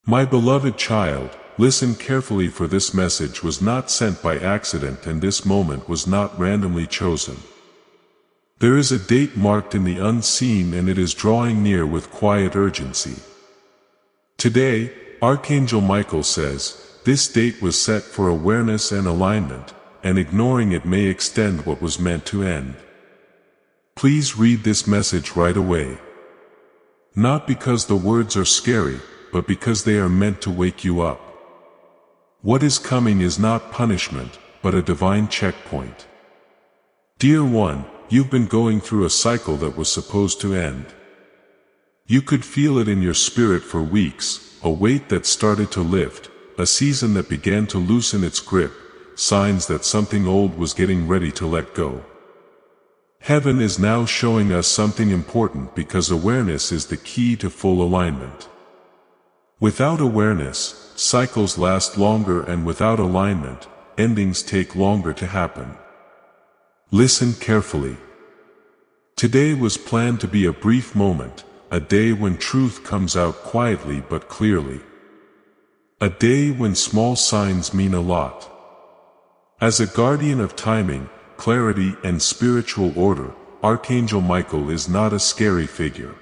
My beloved child, listen carefully, for this message was not sent by accident and this moment was not randomly chosen. There is a date marked in the unseen and it is drawing near with quiet urgency. Today, Archangel Michael says, this date was set for awareness and alignment, and ignoring it may extend what was meant to end. Please read this message right away. Not because the words are scary, but because they are meant to wake you up. What is coming is not punishment, but a divine checkpoint. Dear one, you've been going through a cycle that was supposed to end. You could feel it in your spirit for weeks, a weight that started to lift, a season that began to loosen its grip, signs that something old was getting ready to let go. Heaven is now showing us something important because awareness is the key to full alignment. Without awareness, cycles last longer, and without alignment, endings take longer to happen. Listen carefully. Today was planned to be a brief moment, a day when truth comes out quietly but clearly. A day when small signs mean a lot. As a guardian of timing, clarity, and spiritual order, Archangel Michael is not a scary figure.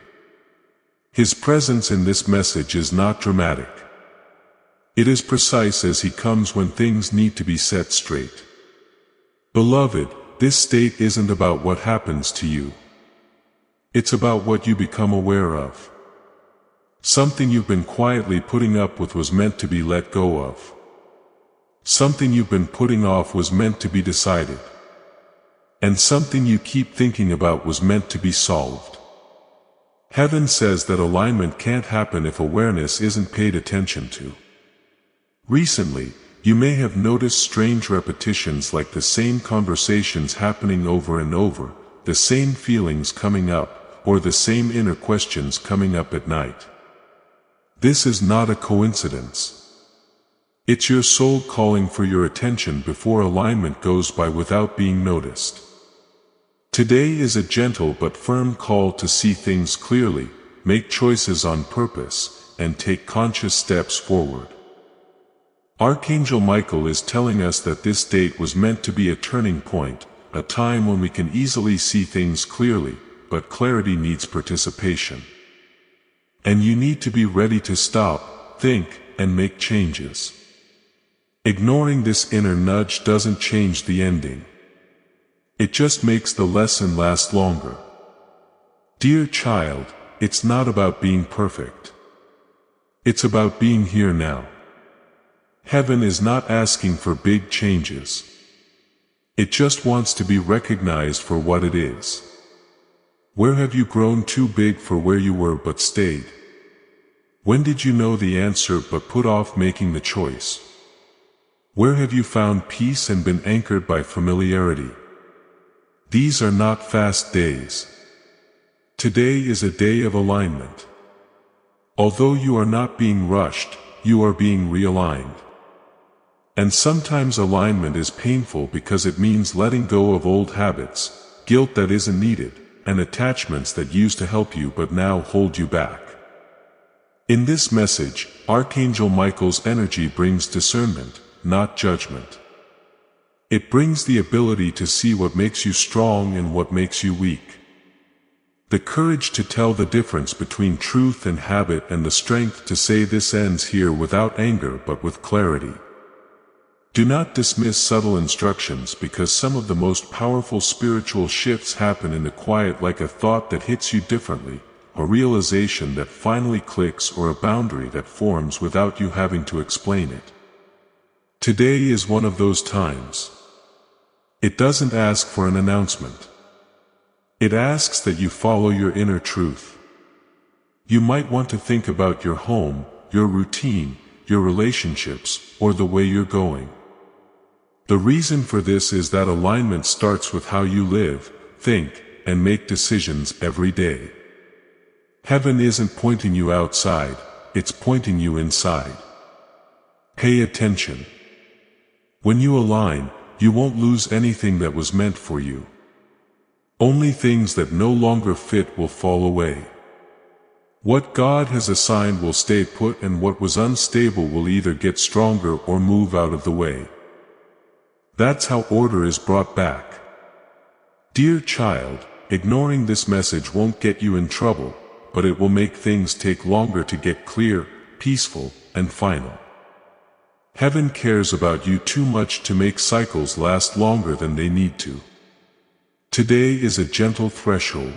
His presence in this message is not dramatic. It is precise as he comes when things need to be set straight. Beloved, this state isn't about what happens to you. It's about what you become aware of. Something you've been quietly putting up with was meant to be let go of. Something you've been putting off was meant to be decided. And something you keep thinking about was meant to be solved. Heaven says that alignment can't happen if awareness isn't paid attention to. Recently, you may have noticed strange repetitions, like the same conversations happening over and over, the same feelings coming up, or the same inner questions coming up at night. This is not a coincidence. It's your soul calling for your attention before alignment goes by without being noticed. Today is a gentle but firm call to see things clearly, make choices on purpose, and take conscious steps forward. Archangel Michael is telling us that this date was meant to be a turning point, a time when we can easily see things clearly, but clarity needs participation. And you need to be ready to stop, think, and make changes. Ignoring this inner nudge doesn't change the ending. It just makes the lesson last longer. Dear child, it's not about being perfect. It's about being here now. Heaven is not asking for big changes. It just wants to be recognized for what it is. Where have you grown too big for where you were but stayed? When did you know the answer but put off making the choice? Where have you found peace and been anchored by familiarity? These are not fast days. Today is a day of alignment. Although you are not being rushed, you are being realigned. And sometimes alignment is painful because it means letting go of old habits, guilt that isn't needed, and attachments that used to help you but now hold you back. In this message, Archangel Michael's energy brings discernment, not judgment. It brings the ability to see what makes you strong and what makes you weak. The courage to tell the difference between truth and habit, and the strength to say this ends here without anger but with clarity. Do not dismiss subtle instructions, because some of the most powerful spiritual shifts happen in the quiet, like a thought that hits you differently, a realization that finally clicks, or a boundary that forms without you having to explain it. Today is one of those times. It doesn't ask for an announcement. It asks that you follow your inner truth. You might want to think about your home, your routine, your relationships, or the way you're going. The reason for this is that alignment starts with how you live, think, and make decisions every day. Heaven isn't pointing you outside, it's pointing you inside. Pay attention. When you align, you won't lose anything that was meant for you. Only things that no longer fit will fall away. What God has assigned will stay put, and what was unstable will either get stronger or move out of the way. That's how order is brought back. Dear child, ignoring this message won't get you in trouble, but it will make things take longer to get clear, peaceful, and final. Heaven cares about you too much to make cycles last longer than they need to. Today is a gentle threshold.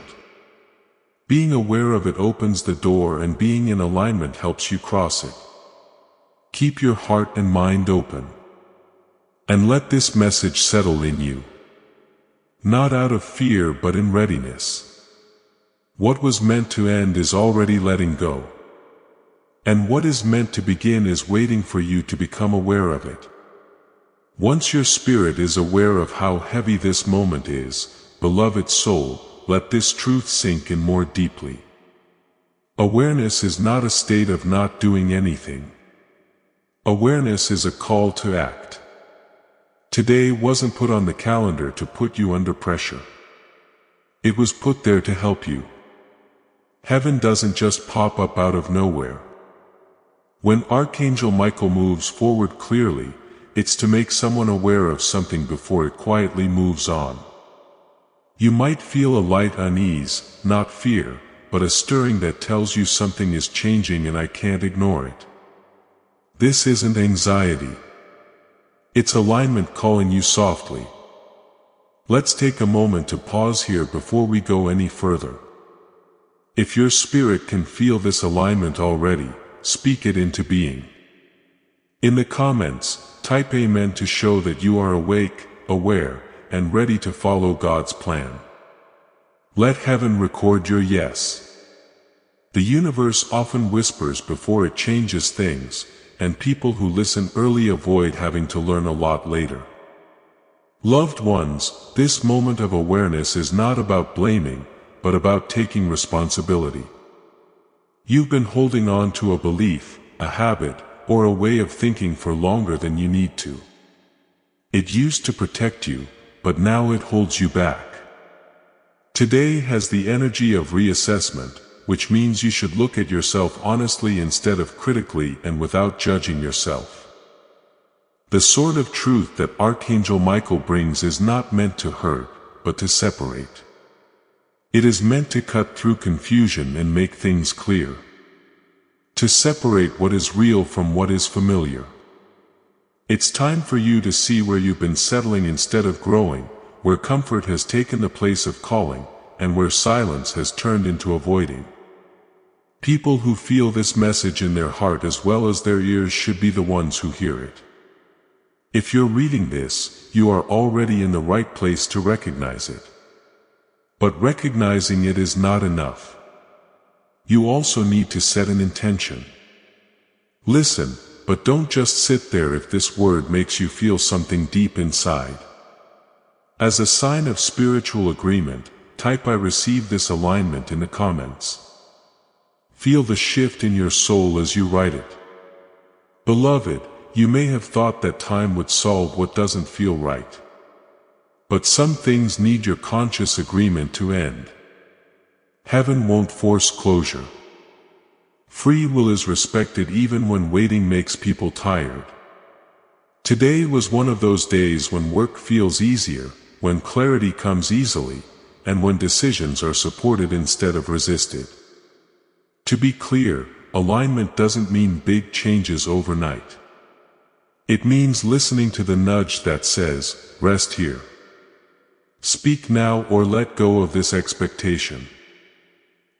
Being aware of it opens the door, and being in alignment helps you cross it. Keep your heart and mind open. And let this message settle in you. Not out of fear but in readiness. What was meant to end is already letting go. And what is meant to begin is waiting for you to become aware of it. Once your spirit is aware of how heavy this moment is, beloved soul, let this truth sink in more deeply. Awareness is not a state of not doing anything. Awareness is a call to act. Today wasn't put on the calendar to put you under pressure. It was put there to help you. Heaven doesn't just pop up out of nowhere. When Archangel Michael moves forward clearly, it's to make someone aware of something before it quietly moves on. You might feel a light unease, not fear, but a stirring that tells you something is changing and I can't ignore it. This isn't anxiety. It's alignment calling you softly. Let's take a moment to pause here before we go any further. If your spirit can feel this alignment already, speak it into being. In the comments, type Amen to show that you are awake, aware, and ready to follow God's plan. Let heaven record your yes. The universe often whispers before it changes things, and people who listen early avoid having to learn a lot later. Loved ones, this moment of awareness is not about blaming, but about taking responsibility. You've been holding on to a belief, a habit, or a way of thinking for longer than you need to. It used to protect you, but now it holds you back. Today has the energy of reassessment, which means you should look at yourself honestly instead of critically and without judging yourself. The sword of truth that Archangel Michael brings is not meant to hurt, but to separate. It is meant to cut through confusion and make things clear. To separate what is real from what is familiar. It's time for you to see where you've been settling instead of growing, where comfort has taken the place of calling, and where silence has turned into avoiding. People who feel this message in their heart as well as their ears should be the ones who hear it. If you're reading this, you are already in the right place to recognize it. But recognizing it is not enough. You also need to set an intention. Listen, but don't just sit there if this word makes you feel something deep inside. As a sign of spiritual agreement, type I receive this alignment in the comments. Feel the shift in your soul as you write it. Beloved, you may have thought that time would solve what doesn't feel right. But some things need your conscious agreement to end. Heaven won't force closure. Free will is respected even when waiting makes people tired. Today was one of those days when work feels easier, when clarity comes easily, and when decisions are supported instead of resisted. To be clear, alignment doesn't mean big changes overnight. It means listening to the nudge that says, rest here. Speak now or let go of this expectation.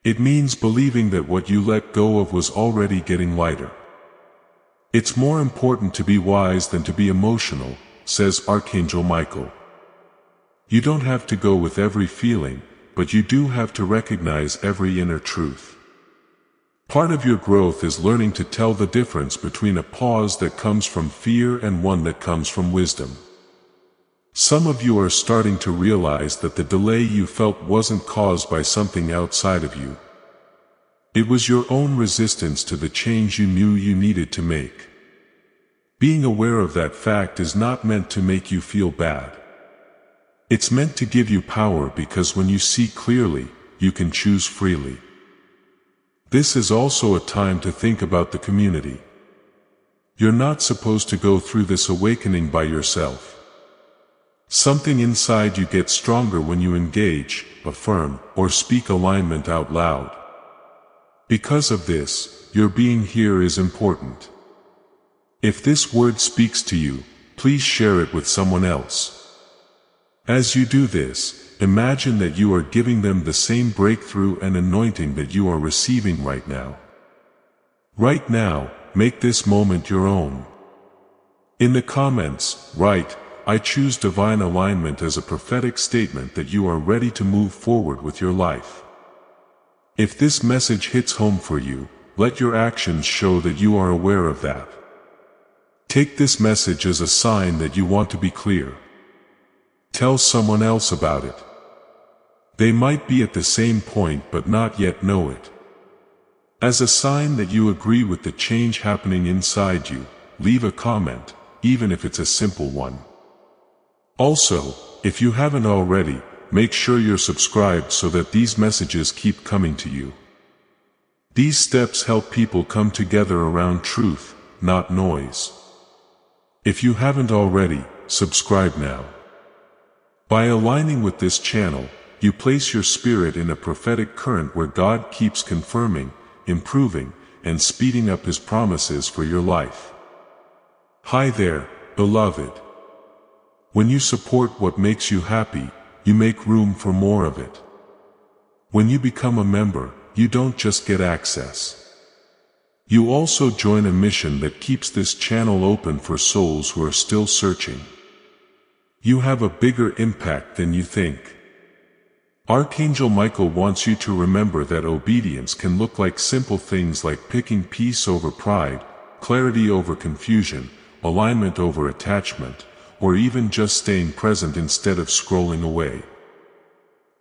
It means believing that what you let go of was already getting lighter. It's more important to be wise than to be emotional, says Archangel Michael. You don't have to go with every feeling, but you do have to recognize every inner truth. Part of your growth is learning to tell the difference between a pause that comes from fear and one that comes from wisdom. Some of you are starting to realize that the delay you felt wasn't caused by something outside of you. It was your own resistance to the change you knew you needed to make. Being aware of that fact is not meant to make you feel bad. It's meant to give you power, because when you see clearly, you can choose freely. This is also a time to think about the community. You're not supposed to go through this awakening by yourself. Something inside you gets stronger when you engage, affirm, or speak alignment out loud. Because of this, your being here is important. If this word speaks to you, please share it with someone else. As you do this, imagine that you are giving them the same breakthrough and anointing that you are receiving right now. Right now, make this moment your own. In the comments, write, "I choose divine alignment" as a prophetic statement that you are ready to move forward with your life. If this message hits home for you, let your actions show that you are aware of that. Take this message as a sign that you want to be clear. Tell someone else about it. They might be at the same point but not yet know it. As a sign that you agree with the change happening inside you, leave a comment, even if it's a simple one. Also, if you haven't already, make sure you're subscribed so that these messages keep coming to you. These steps help people come together around truth, not noise. If you haven't already, subscribe now. By aligning with this channel, you place your spirit in a prophetic current where God keeps confirming, improving, and speeding up His promises for your life. Hi there, beloved. When you support what makes you happy, you make room for more of it. When you become a member, you don't just get access. You also join a mission that keeps this channel open for souls who are still searching. You have a bigger impact than you think. Archangel Michael wants you to remember that obedience can look like simple things like picking peace over pride, clarity over confusion, alignment over attachment, or even just staying present instead of scrolling away.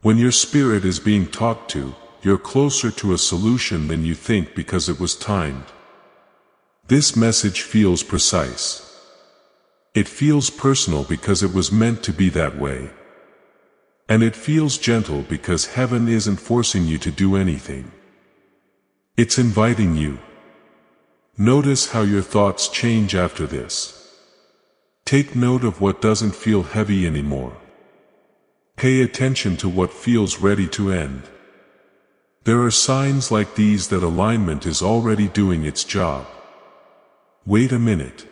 When your spirit is being talked to, you're closer to a solution than you think because it was timed. This message feels precise. It feels personal because it was meant to be that way. And it feels gentle because heaven isn't forcing you to do anything. It's inviting you. Notice how your thoughts change after this. Take note of what doesn't feel heavy anymore. Pay attention to what feels ready to end. There are signs like these that alignment is already doing its job. Wait a minute.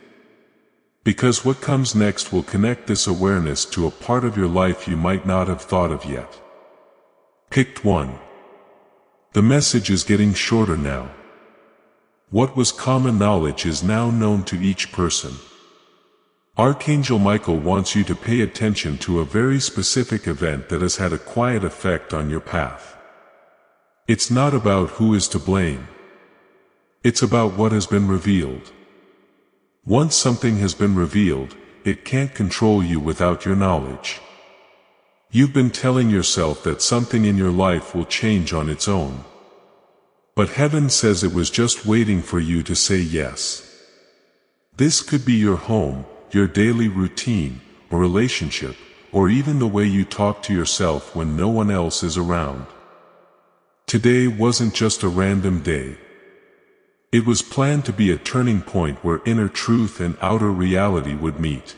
Because what comes next will connect this awareness to a part of your life you might not have thought of yet. Picked 1. The message is getting shorter now. What was common knowledge is now known to each person. Archangel Michael wants you to pay attention to a very specific event that has had a quiet effect on your path. It's not about who is to blame. It's about what has been revealed. Once something has been revealed, it can't control you without your knowledge. You've been telling yourself that something in your life will change on its own. But heaven says it was just waiting for you to say yes. This could be your home, your daily routine, or relationship, or even the way you talk to yourself when no one else is around. Today wasn't just a random day. It was planned to be a turning point where inner truth and outer reality would meet.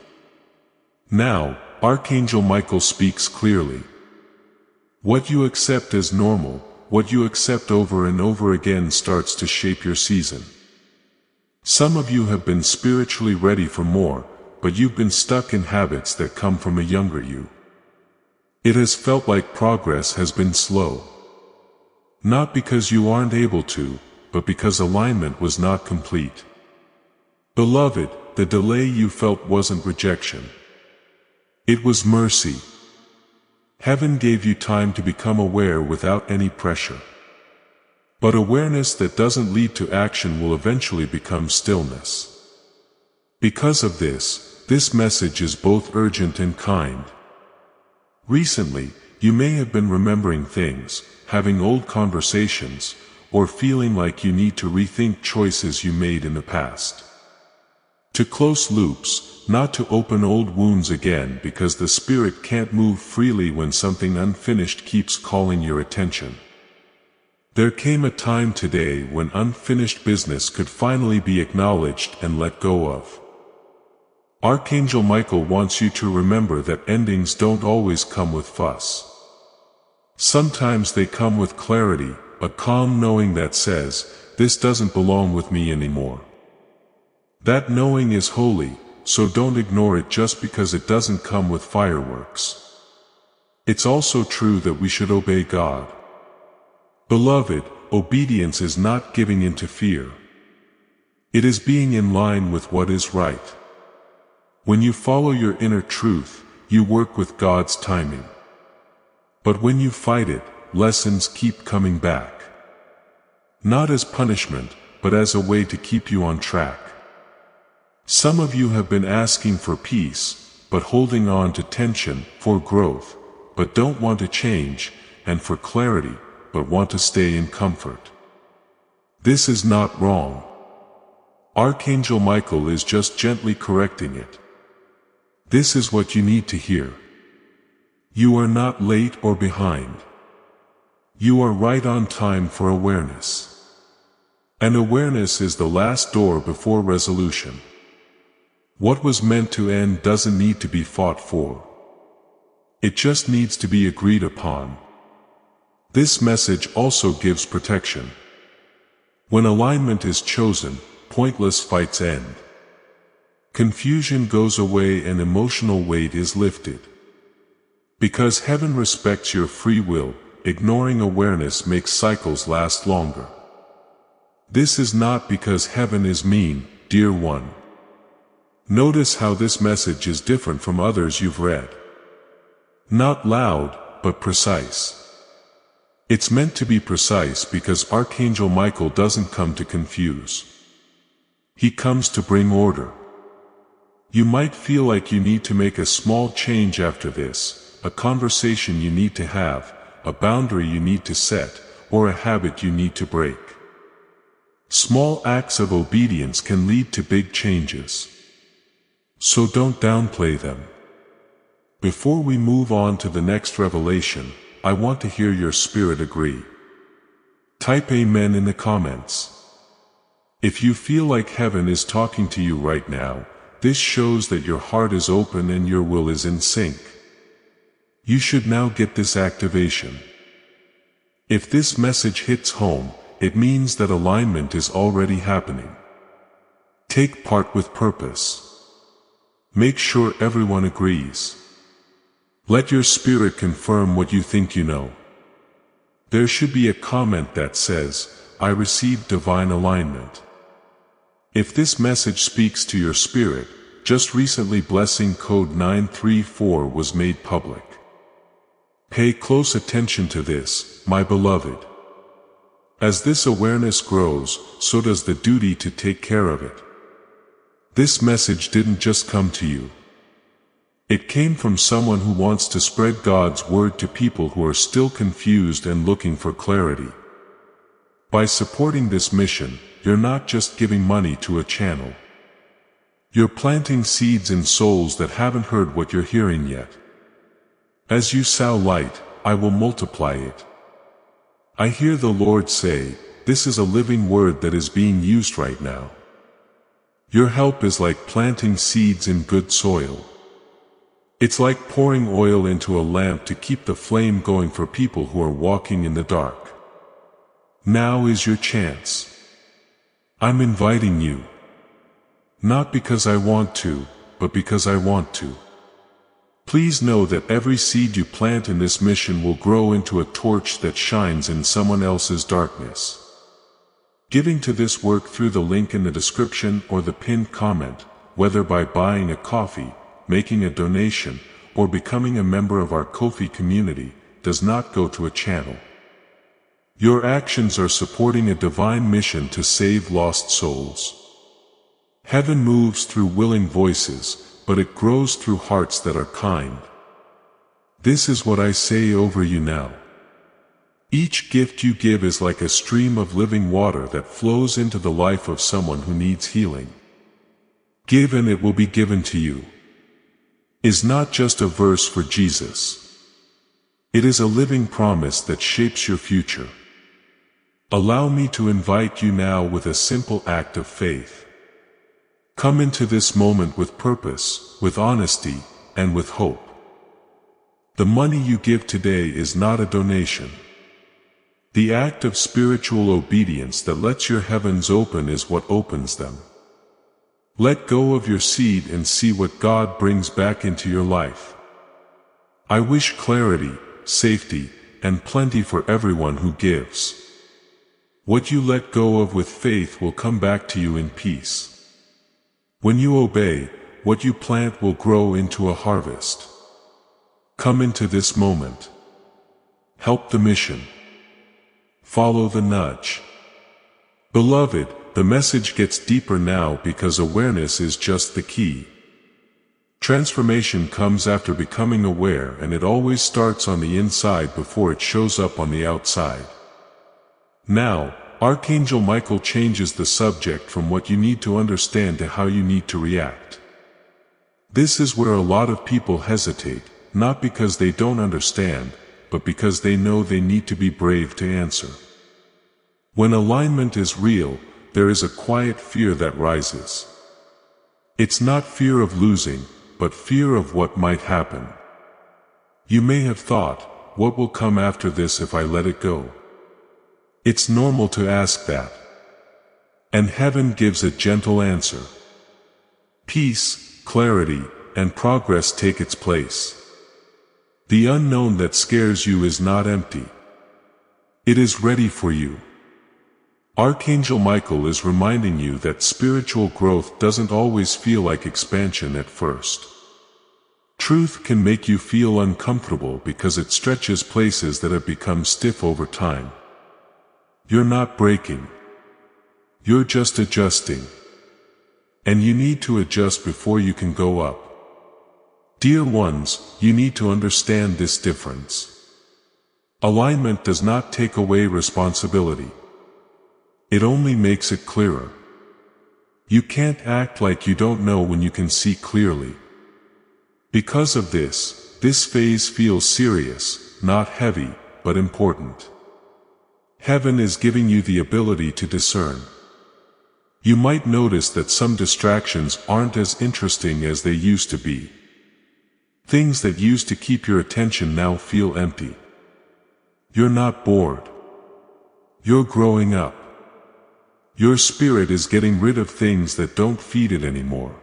Now, Archangel Michael speaks clearly. What you accept as normal, what you accept over and over again starts to shape your season. Some of you have been spiritually ready for more, but you've been stuck in habits that come from a younger you. It has felt like progress has been slow. Not because you aren't able to, but because alignment was not complete. Beloved, the delay you felt wasn't rejection. It was mercy. Heaven gave you time to become aware without any pressure. But awareness that doesn't lead to action will eventually become stillness. Because of this message is both urgent and kind. Recently, you may have been remembering things, having old conversations, or feeling like you need to rethink choices you made in the past. To close loops, not to open old wounds again because the spirit can't move freely when something unfinished keeps calling your attention. There came a time today when unfinished business could finally be acknowledged and let go of. Archangel Michael wants you to remember that endings don't always come with fuss. Sometimes they come with clarity, a calm knowing that says, "This doesn't belong with me anymore." That knowing is holy, so don't ignore it just because it doesn't come with fireworks. It's also true that we should obey God. Beloved, obedience is not giving in to fear. It is being in line with what is right. When you follow your inner truth, you work with God's timing. But when you fight it, lessons keep coming back. Not as punishment, but as a way to keep you on track. Some of you have been asking for peace, but holding on to tension, for growth, but don't want to change, and for clarity, but want to stay in comfort. This is not wrong. Archangel Michael is just gently correcting it. This is what you need to hear. You are not late or behind. You are right on time for awareness. And awareness is the last door before resolution. What was meant to end doesn't need to be fought for. It just needs to be agreed upon. This message also gives protection. When alignment is chosen, pointless fights end. Confusion goes away and emotional weight is lifted. Because heaven respects your free will, ignoring awareness makes cycles last longer. This is not because heaven is mean, dear one. Notice how this message is different from others you've read. Not loud, but precise. It's meant to be precise because Archangel Michael doesn't come to confuse. He comes to bring order. You might feel like you need to make a small change after this, a conversation you need to have, a boundary you need to set, or a habit you need to break. Small acts of obedience can lead to big changes. So don't downplay them. Before we move on to the next revelation, I want to hear your spirit agree. Type Amen in the comments. If you feel like heaven is talking to you right now, this shows that your heart is open and your will is in sync. You should now get this activation. If this message hits home, it means that alignment is already happening. Take part with purpose. Make sure everyone agrees. Let your spirit confirm what you think you know. There should be a comment that says, "I received divine alignment." If this message speaks to your spirit, just recently blessing code 934 was made public. Pay close attention to this, my beloved. As this awareness grows, so does the duty to take care of it. This message didn't just come to you. It came from someone who wants to spread God's word to people who are still confused and looking for clarity. By supporting this mission, you're not just giving money to a channel. You're planting seeds in souls that haven't heard what you're hearing yet. As you sow light, I will multiply it. I hear the Lord say, this is a living word that is being used right now. Your help is like planting seeds in good soil. It's like pouring oil into a lamp to keep the flame going for people who are walking in the dark. Now is your chance. I'm inviting you. Not because I want to, but because I want to. Please know that every seed you plant in this mission will grow into a torch that shines in someone else's darkness. Giving to this work through the link in the description or the pinned comment, whether by buying a coffee, making a donation, or becoming a member of our Ko-fi community, does not go to a channel. Your actions are supporting a divine mission to save lost souls. Heaven moves through willing voices, but it grows through hearts that are kind. This is what I say over you now. Each gift you give is like a stream of living water that flows into the life of someone who needs healing. Give and it will be given to you. Is not just a verse for Jesus. It is a living promise that shapes your future. Allow me to invite you now with a simple act of faith. Come into this moment with purpose, with honesty, and with hope. The money you give today is not a donation. The act of spiritual obedience that lets your heavens open is what opens them. Let go of your seed and see what God brings back into your life. I wish clarity, safety, and plenty for everyone who gives. What you let go of with faith will come back to you in peace. When you obey, what you plant will grow into a harvest. Come into this moment. Help the mission. Follow the nudge. Beloved, the message gets deeper now because awareness is just the key. Transformation comes after becoming aware, and it always starts on the inside before it shows up on the outside. Now, Archangel Michael changes the subject from what you need to understand to how you need to react. This is where a lot of people hesitate, not because they don't understand, but because they know they need to be brave to answer. When alignment is real, there is a quiet fear that rises. It's not fear of losing, but fear of what might happen. You may have thought, what will come after this if I let it go? It's normal to ask that. And heaven gives a gentle answer. Peace, clarity, and progress take its place. The unknown that scares you is not empty. It is ready for you. Archangel Michael is reminding you that spiritual growth doesn't always feel like expansion at first. Truth can make you feel uncomfortable because it stretches places that have become stiff over time. You're not breaking. You're just adjusting. And you need to adjust before you can go up. Dear ones, you need to understand this difference. Alignment does not take away responsibility. It only makes it clearer. You can't act like you don't know when you can see clearly. Because of this phase feels serious, not heavy, but important. Heaven is giving you the ability to discern. You might notice that some distractions aren't as interesting as they used to be. Things that used to keep your attention now feel empty. You're not bored. You're growing up. Your spirit is getting rid of things that don't feed it anymore.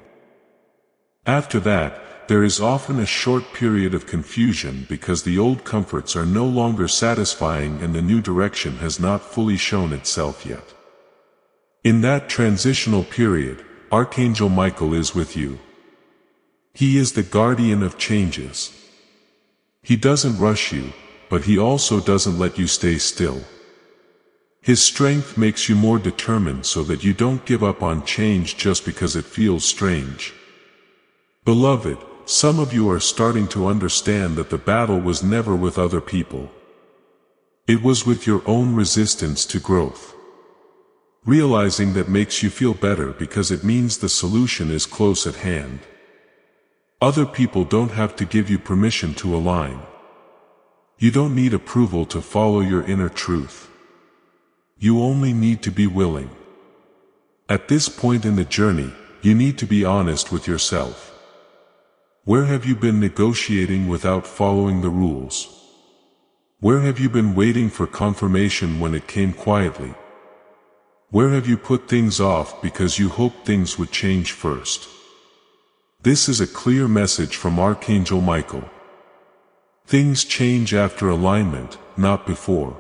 After that, there is often a short period of confusion because the old comforts are no longer satisfying and the new direction has not fully shown itself yet. In that transitional period, Archangel Michael is with you. He is the guardian of changes. He doesn't rush you, but he also doesn't let you stay still. His strength makes you more determined so that you don't give up on change just because it feels strange. Beloved, some of you are starting to understand that the battle was never with other people. It was with your own resistance to growth. Realizing that makes you feel better because it means the solution is close at hand. Other people don't have to give you permission to align. You don't need approval to follow your inner truth. You only need to be willing. At this point in the journey, you need to be honest with yourself. Where have you been negotiating without following the rules? Where have you been waiting for confirmation when it came quietly? Where have you put things off because you hoped things would change first? This is a clear message from Archangel Michael. Things change after alignment, not before.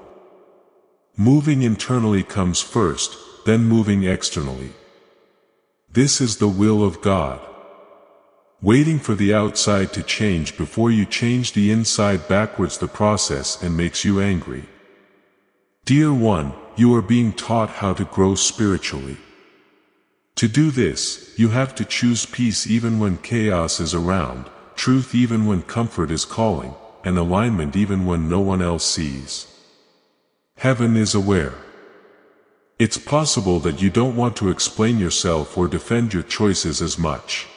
Moving internally comes first, then moving externally. This is the will of God. Waiting for the outside to change before you change the inside backwards the process and makes you angry. Dear one, you are being taught how to grow spiritually. To do this, you have to choose peace even when chaos is around, truth even when comfort is calling, and alignment even when no one else sees. Heaven is aware. It's possible that you don't want to explain yourself or defend your choices as much.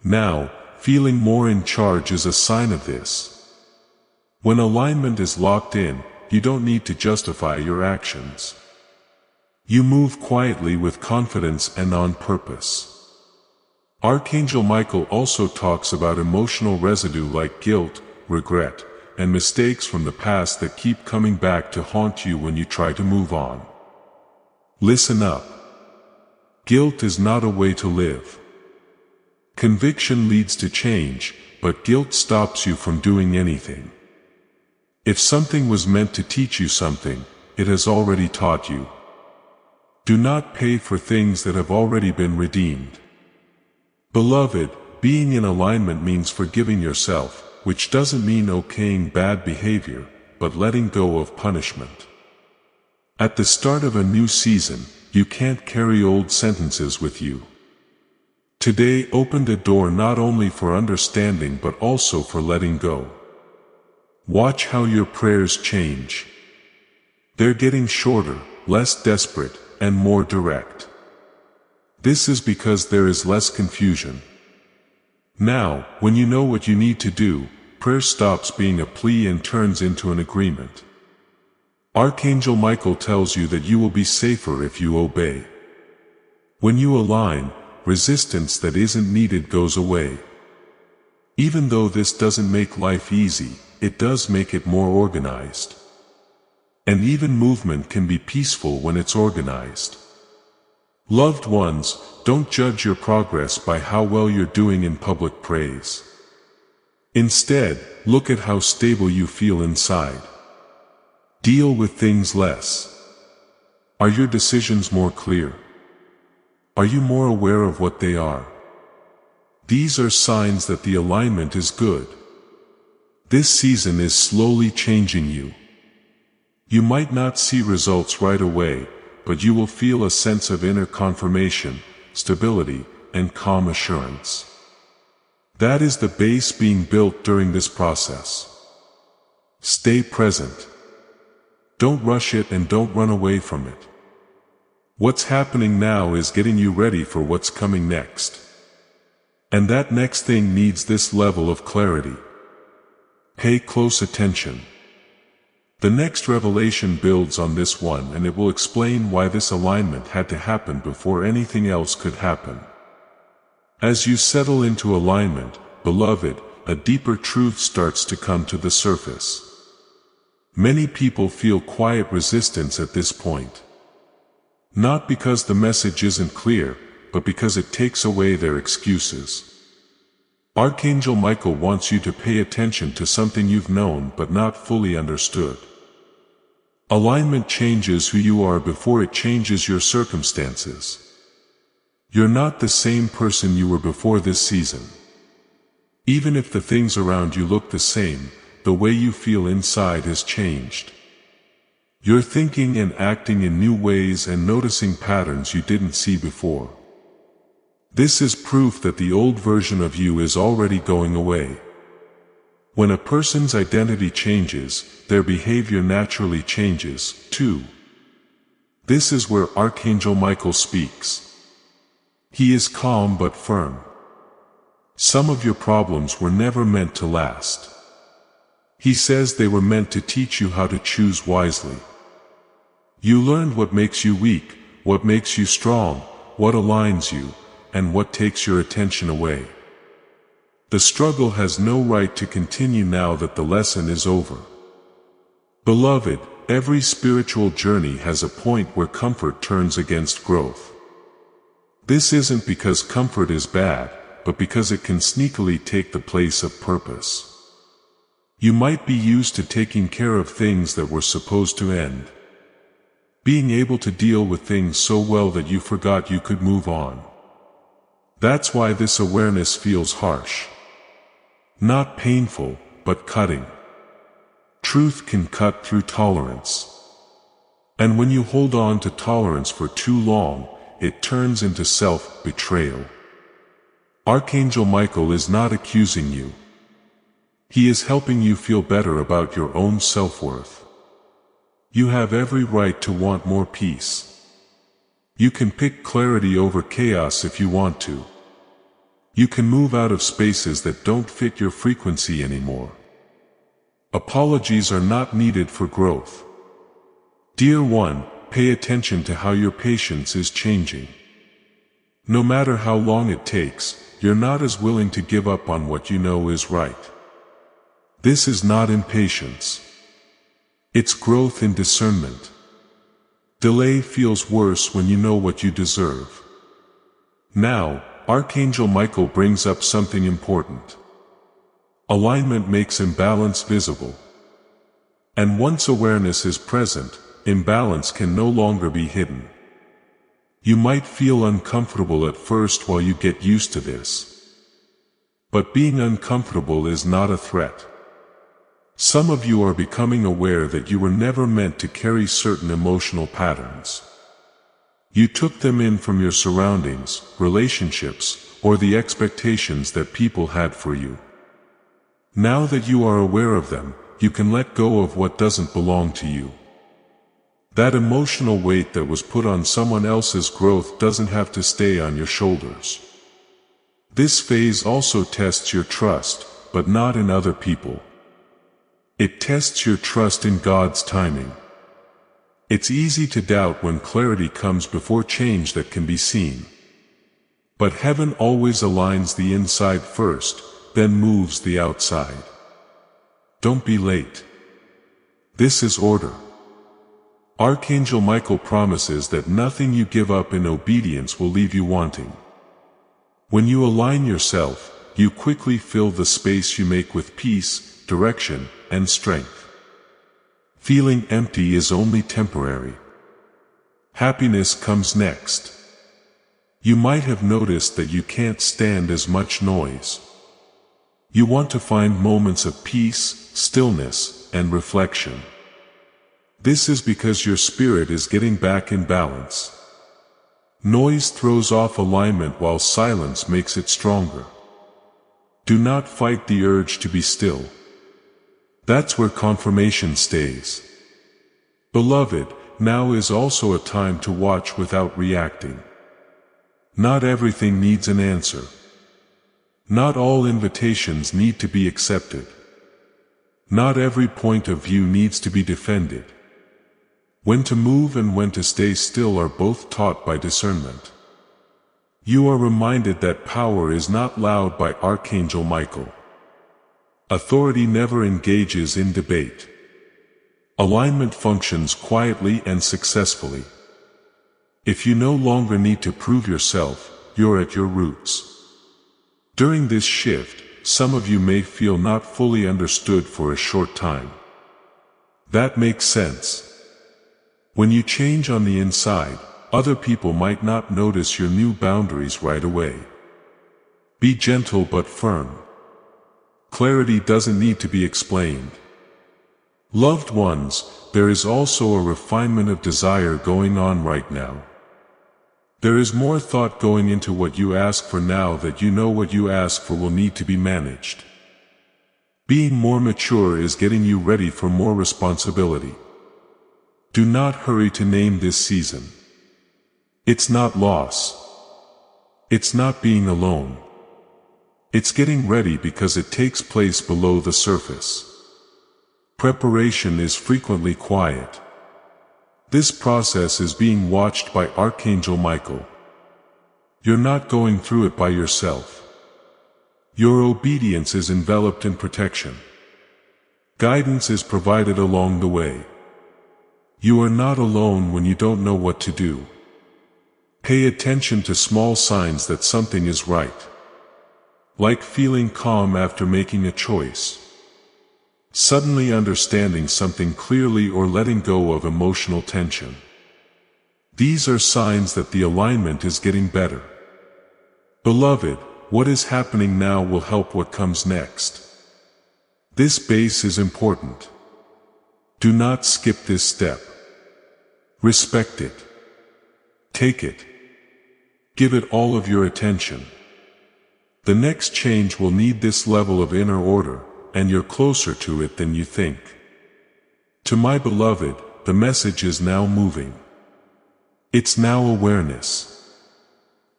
Now, feeling more in charge is a sign of this. When alignment is locked in, you don't need to justify your actions. You move quietly with confidence and on purpose. Archangel Michael also talks about emotional residue like guilt, regret, and mistakes from the past that keep coming back to haunt you when you try to move on. Listen up. Guilt is not a way to live. Conviction leads to change, but guilt stops you from doing anything. If something was meant to teach you something, it has already taught you. Do not pay for things that have already been redeemed. Beloved, being in alignment means forgiving yourself, which doesn't mean okaying bad behavior, but letting go of punishment. At the start of a new season, you can't carry old sentences with you. Today opened a door not only for understanding but also for letting go. Watch how your prayers change. They're getting shorter, less desperate, and more direct. This is because there is less confusion. Now, when you know what you need to do, prayer stops being a plea and turns into an agreement. Archangel Michael tells you that you will be safer if you obey. When you align, resistance that isn't needed goes away. Even though this doesn't make life easy, it does make it more organized. And even movement can be peaceful when it's organized. Loved ones, don't judge your progress by how well you're doing in public praise. Instead, look at how stable you feel inside. Deal with things less. Are your decisions more clear? Are you more aware of what they are? These are signs that the alignment is good. This season is slowly changing you. You might not see results right away, but you will feel a sense of inner confirmation, stability, and calm assurance. That is the base being built during this process. Stay present. Don't rush it and don't run away from it. What's happening now is getting you ready for what's coming next. And that next thing needs this level of clarity. Pay close attention. The next revelation builds on this one, and it will explain why this alignment had to happen before anything else could happen. As you settle into alignment, beloved, a deeper truth starts to come to the surface. Many people feel quiet resistance at this point. Not because the message isn't clear, but because it takes away their excuses. Archangel Michael wants you to pay attention to something you've known but not fully understood. Alignment changes who you are before it changes your circumstances. You're not the same person you were before this season. Even if the things around you look the same, the way you feel inside has changed. You're thinking and acting in new ways and noticing patterns you didn't see before. This is proof that the old version of you is already going away. When a person's identity changes, their behavior naturally changes, too. This is where Archangel Michael speaks. He is calm but firm. Some of your problems were never meant to last. He says they were meant to teach you how to choose wisely. You learned what makes you weak, what makes you strong, what aligns you, and what takes your attention away. The struggle has no right to continue now that the lesson is over. Beloved, every spiritual journey has a point where comfort turns against growth. This isn't because comfort is bad, but because it can sneakily take the place of purpose. You might be used to taking care of things that were supposed to end. Being able to deal with things so well that you forgot you could move on. That's why this awareness feels harsh. Not painful, but cutting. Truth can cut through tolerance. And when you hold on to tolerance for too long, it turns into self-betrayal. Archangel Michael is not accusing you. He is helping you feel better about your own self-worth. You have every right to want more peace. You can pick clarity over chaos if you want to. You can move out of spaces that don't fit your frequency anymore. Apologies are not needed for growth. Dear one, pay attention to how your patience is changing. No matter how long it takes, you're not as willing to give up on what you know is right. This is not impatience. It's growth in discernment. Delay feels worse when you know what you deserve. Now, Archangel Michael brings up something important. Alignment makes imbalance visible. And once awareness is present, imbalance can no longer be hidden. You might feel uncomfortable at first while you get used to this. But being uncomfortable is not a threat. Some of you are becoming aware that you were never meant to carry certain emotional patterns. You took them in from your surroundings, relationships, or the expectations that people had for you. Now that you are aware of them, you can let go of what doesn't belong to you. That emotional weight that was put on someone else's growth doesn't have to stay on your shoulders. This phase also tests your trust, but not in other people. It tests your trust in God's timing. It's easy to doubt when clarity comes before change that can be seen. But heaven always aligns the inside first, then moves the outside. Don't be late. This is order. Archangel Michael promises that nothing you give up in obedience will leave you wanting. When you align yourself, you quickly fill the space you make with peace, direction, and strength. Feeling empty is only temporary. Happiness comes next. You might have noticed that you can't stand as much noise. You want to find moments of peace, stillness, and reflection. This is because your spirit is getting back in balance. Noise throws off alignment while silence makes it stronger. Do not fight the urge to be still. That's where confirmation stays. Beloved, now is also a time to watch without reacting. Not everything needs an answer. Not all invitations need to be accepted. Not every point of view needs to be defended. When to move and when to stay still are both taught by discernment. You are reminded that power is not loud by Archangel Michael. Authority never engages in debate. Alignment functions quietly and successfully. If you no longer need to prove yourself, you're at your roots. During this shift, some of you may feel not fully understood for a short time. That makes sense. When you change on the inside, other people might not notice your new boundaries right away. Be gentle but firm. Clarity doesn't need to be explained. Loved ones, there is also a refinement of desire going on right now. There is more thought going into what you ask for now that you know what you ask for will need to be managed. Being more mature is getting you ready for more responsibility. Do not hurry to name this season. It's not loss. It's not being alone. It's getting ready because it takes place below the surface. Preparation is frequently quiet. This process is being watched by Archangel Michael. You're not going through it by yourself. Your obedience is enveloped in protection. Guidance is provided along the way. You are not alone when you don't know what to do. Pay attention to small signs that something is right. Like feeling calm after making a choice. Suddenly understanding something clearly or letting go of emotional tension. These are signs that the alignment is getting better. Beloved, what is happening now will help what comes next. This base is important. Do not skip this step. Respect it. Take it. Give it all of your attention. The next change will need this level of inner order, and you're closer to it than you think. To my beloved, the message is now moving. It's now awareness.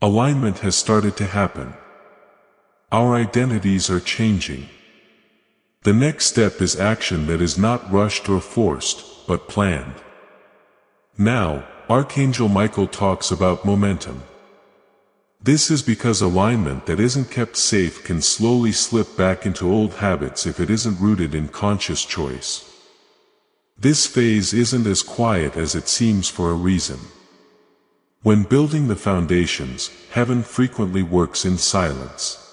Alignment has started to happen. Our identities are changing. The next step is action that is not rushed or forced, but planned. Now, Archangel Michael talks about momentum. This is because alignment that isn't kept safe can slowly slip back into old habits if it isn't rooted in conscious choice. This phase isn't as quiet as it seems for a reason. When building the foundations, heaven frequently works in silence.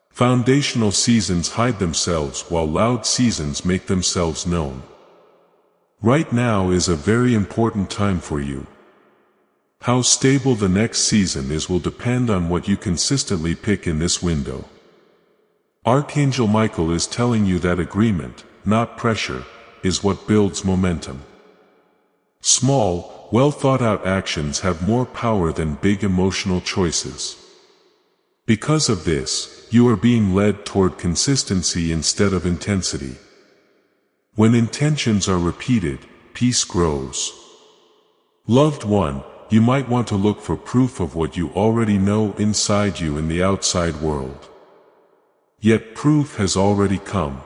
Foundational seasons hide themselves while loud seasons make themselves known. Right now is a very important time for you. How stable the next season is will depend on what you consistently pick in this window. Archangel Michael is telling you that agreement, not pressure, is what builds momentum. Small, well-thought-out actions have more power than big emotional choices. Because of this, you are being led toward consistency instead of intensity. When intentions are repeated, peace grows. Loved one, you might want to look for proof of what you already know inside you in the outside world. Yet proof has already come.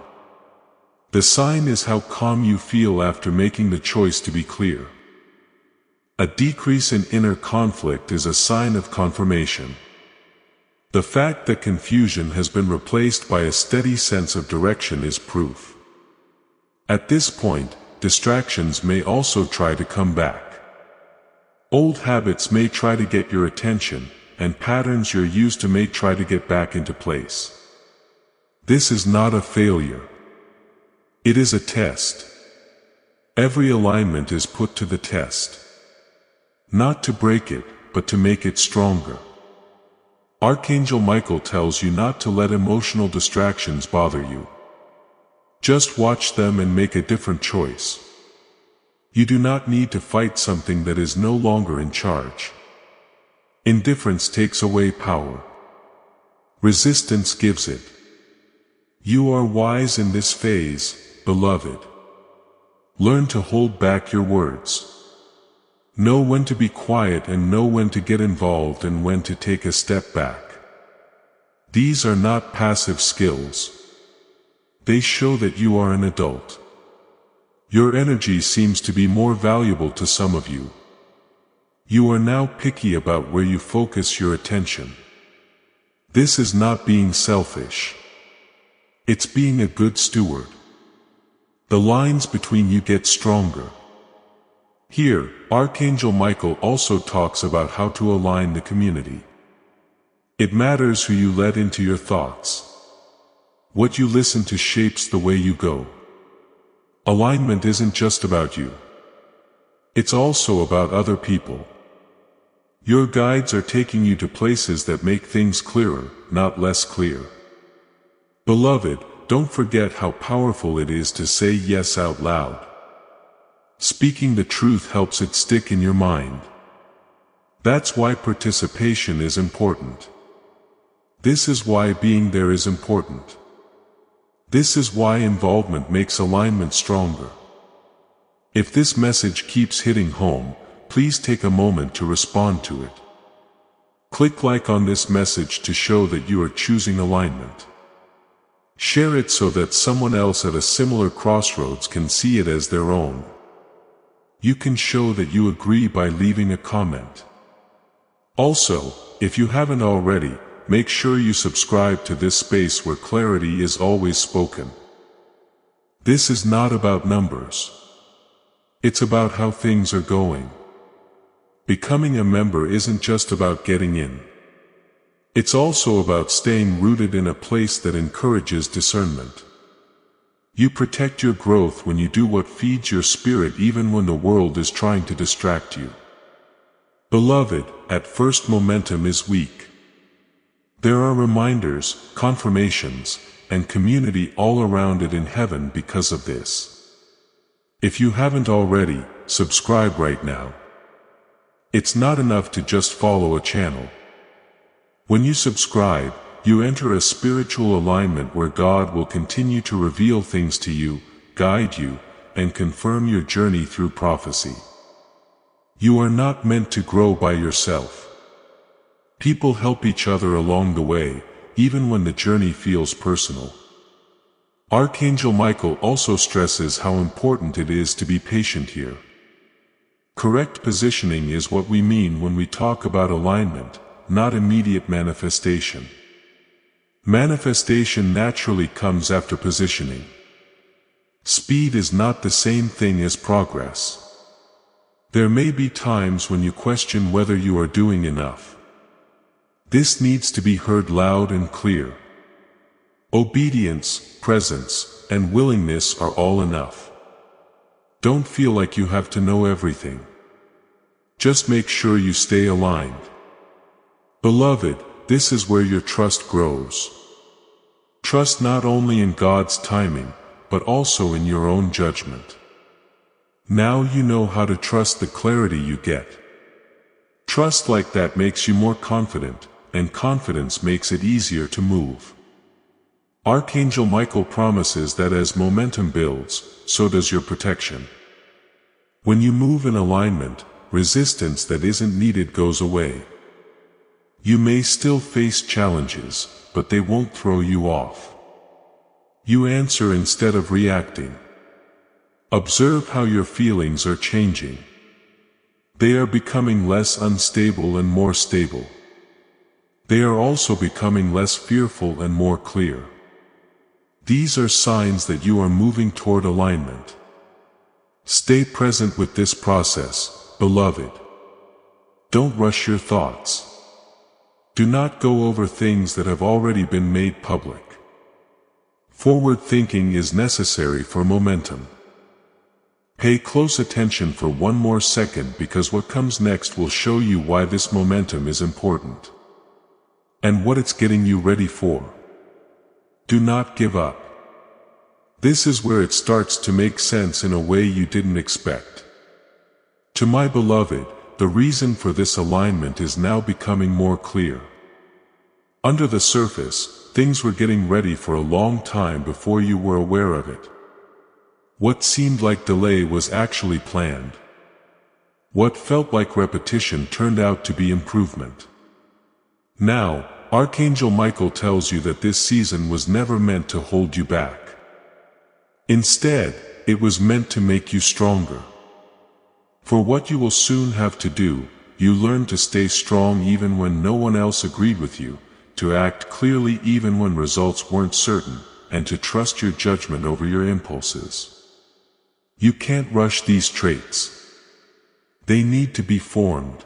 The sign is how calm you feel after making the choice to be clear. A decrease in inner conflict is a sign of confirmation. The fact that confusion has been replaced by a steady sense of direction is proof. At this point, distractions may also try to come back. Old habits may try to get your attention, and patterns you're used to may try to get back into place. This is not a failure. It is a test. Every alignment is put to the test. Not to break it, but to make it stronger. Archangel Michael tells you not to let emotional distractions bother you. Just watch them and make a different choice. You do not need to fight something that is no longer in charge. Indifference takes away power. Resistance gives it. You are wise in this phase, beloved. Learn to hold back your words. Know when to be quiet and know when to get involved and when to take a step back. These are not passive skills. They show that you are an adult. Your energy seems to be more valuable to some of you. You are now picky about where you focus your attention. This is not being selfish. It's being a good steward. The lines between you get stronger. Here, Archangel Michael also talks about how to align the community. It matters who you let into your thoughts. What you listen to shapes the way you go. Alignment isn't just about you. It's also about other people. Your guides are taking you to places that make things clearer, not less clear. Beloved, don't forget how powerful it is to say yes out loud. Speaking the truth helps it stick in your mind. That's why participation is important. This is why being there is important. This is why involvement makes alignment stronger. If this message keeps hitting home, please take a moment to respond to it. Click like on this message to show that you are choosing alignment. Share it so that someone else at a similar crossroads can see it as their own. You can show that you agree by leaving a comment. Also, if you haven't already, make sure you subscribe to this space where clarity is always spoken. This is not about numbers. It's about how things are going. Becoming a member isn't just about getting in. It's also about staying rooted in a place that encourages discernment. You protect your growth when you do what feeds your spirit even when the world is trying to distract you. Beloved, at first momentum is weak. There are reminders, confirmations, and community all around it in heaven because of this. If you haven't already, subscribe right now. It's not enough to just follow a channel. When you subscribe, you enter a spiritual alignment where God will continue to reveal things to you, guide you, and confirm your journey through prophecy. You are not meant to grow by yourself. People help each other along the way, even when the journey feels personal. Archangel Michael also stresses how important it is to be patient here. Correct positioning is what we mean when we talk about alignment, not immediate manifestation. Manifestation naturally comes after positioning. Speed is not the same thing as progress. There may be times when you question whether you are doing enough. This needs to be heard loud and clear. Obedience, presence, and willingness are all enough. Don't feel like you have to know everything. Just make sure you stay aligned. Beloved, this is where your trust grows. Trust not only in God's timing, but also in your own judgment. Now you know how to trust the clarity you get. Trust like that makes you more confident, and confidence makes it easier to move. Archangel Michael promises that as momentum builds, so does your protection. When you move in alignment, resistance that isn't needed goes away. You may still face challenges, but they won't throw you off. You answer instead of reacting. Observe how your feelings are changing. They are becoming less unstable and more stable. They are also becoming less fearful and more clear. These are signs that you are moving toward alignment. Stay present with this process, beloved. Don't rush your thoughts. Do not go over things that have already been made public. Forward thinking is necessary for momentum. Pay close attention for one more second because what comes next will show you why this momentum is important. And what it's getting you ready for. Do not give up. This is where it starts to make sense in a way you didn't expect. To my beloved, the reason for this alignment is now becoming more clear. Under the surface, things were getting ready for a long time before you were aware of it. What seemed like delay was actually planned. What felt like repetition turned out to be improvement. Now, Archangel Michael tells you that this season was never meant to hold you back. Instead, it was meant to make you stronger. For what you will soon have to do, you learn to stay strong even when no one else agreed with you, to act clearly even when results weren't certain, and to trust your judgment over your impulses. You can't rush these traits. They need to be formed.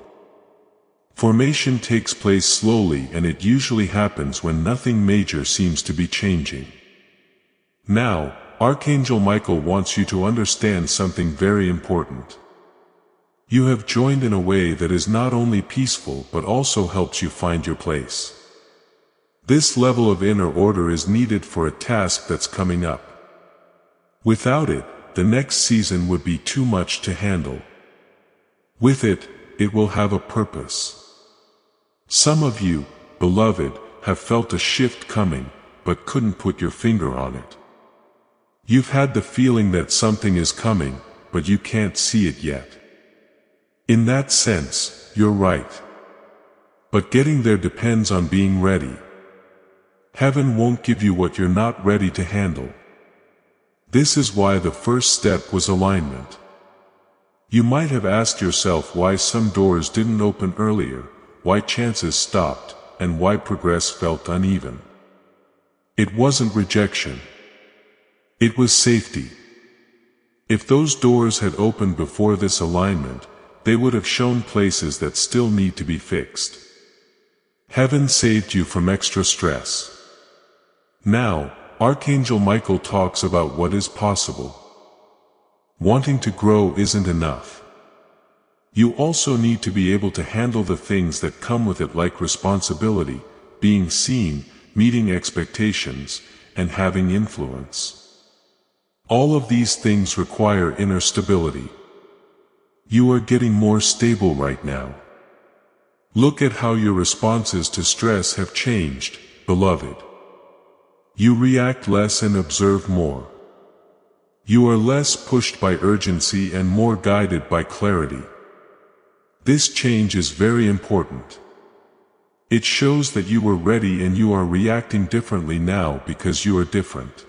Formation takes place slowly and it usually happens when nothing major seems to be changing. Now, Archangel Michael wants you to understand something very important. You have joined in a way that is not only peaceful but also helps you find your place. This level of inner order is needed for a task that's coming up. Without it, the next season would be too much to handle. With it, it will have a purpose. Some of you, beloved, have felt a shift coming, but couldn't put your finger on it. You've had the feeling that something is coming, but you can't see it yet. In that sense, you're right. But getting there depends on being ready. Heaven won't give you what you're not ready to handle. This is why the first step was alignment. You might have asked yourself why some doors didn't open earlier, why chances stopped, and why progress felt uneven. It wasn't rejection. It was safety. If those doors had opened before this alignment, they would have shown places that still need to be fixed. Heaven saved you from extra stress. Now, Archangel Michael talks about what is possible. Wanting to grow isn't enough. You also need to be able to handle the things that come with it, like responsibility, being seen, meeting expectations, and having influence. All of these things require inner stability. You are getting more stable right now. Look at how your responses to stress have changed, beloved. You react less and observe more. You are less pushed by urgency and more guided by clarity. This change is very important. It shows that you were ready and you are reacting differently now because you are different.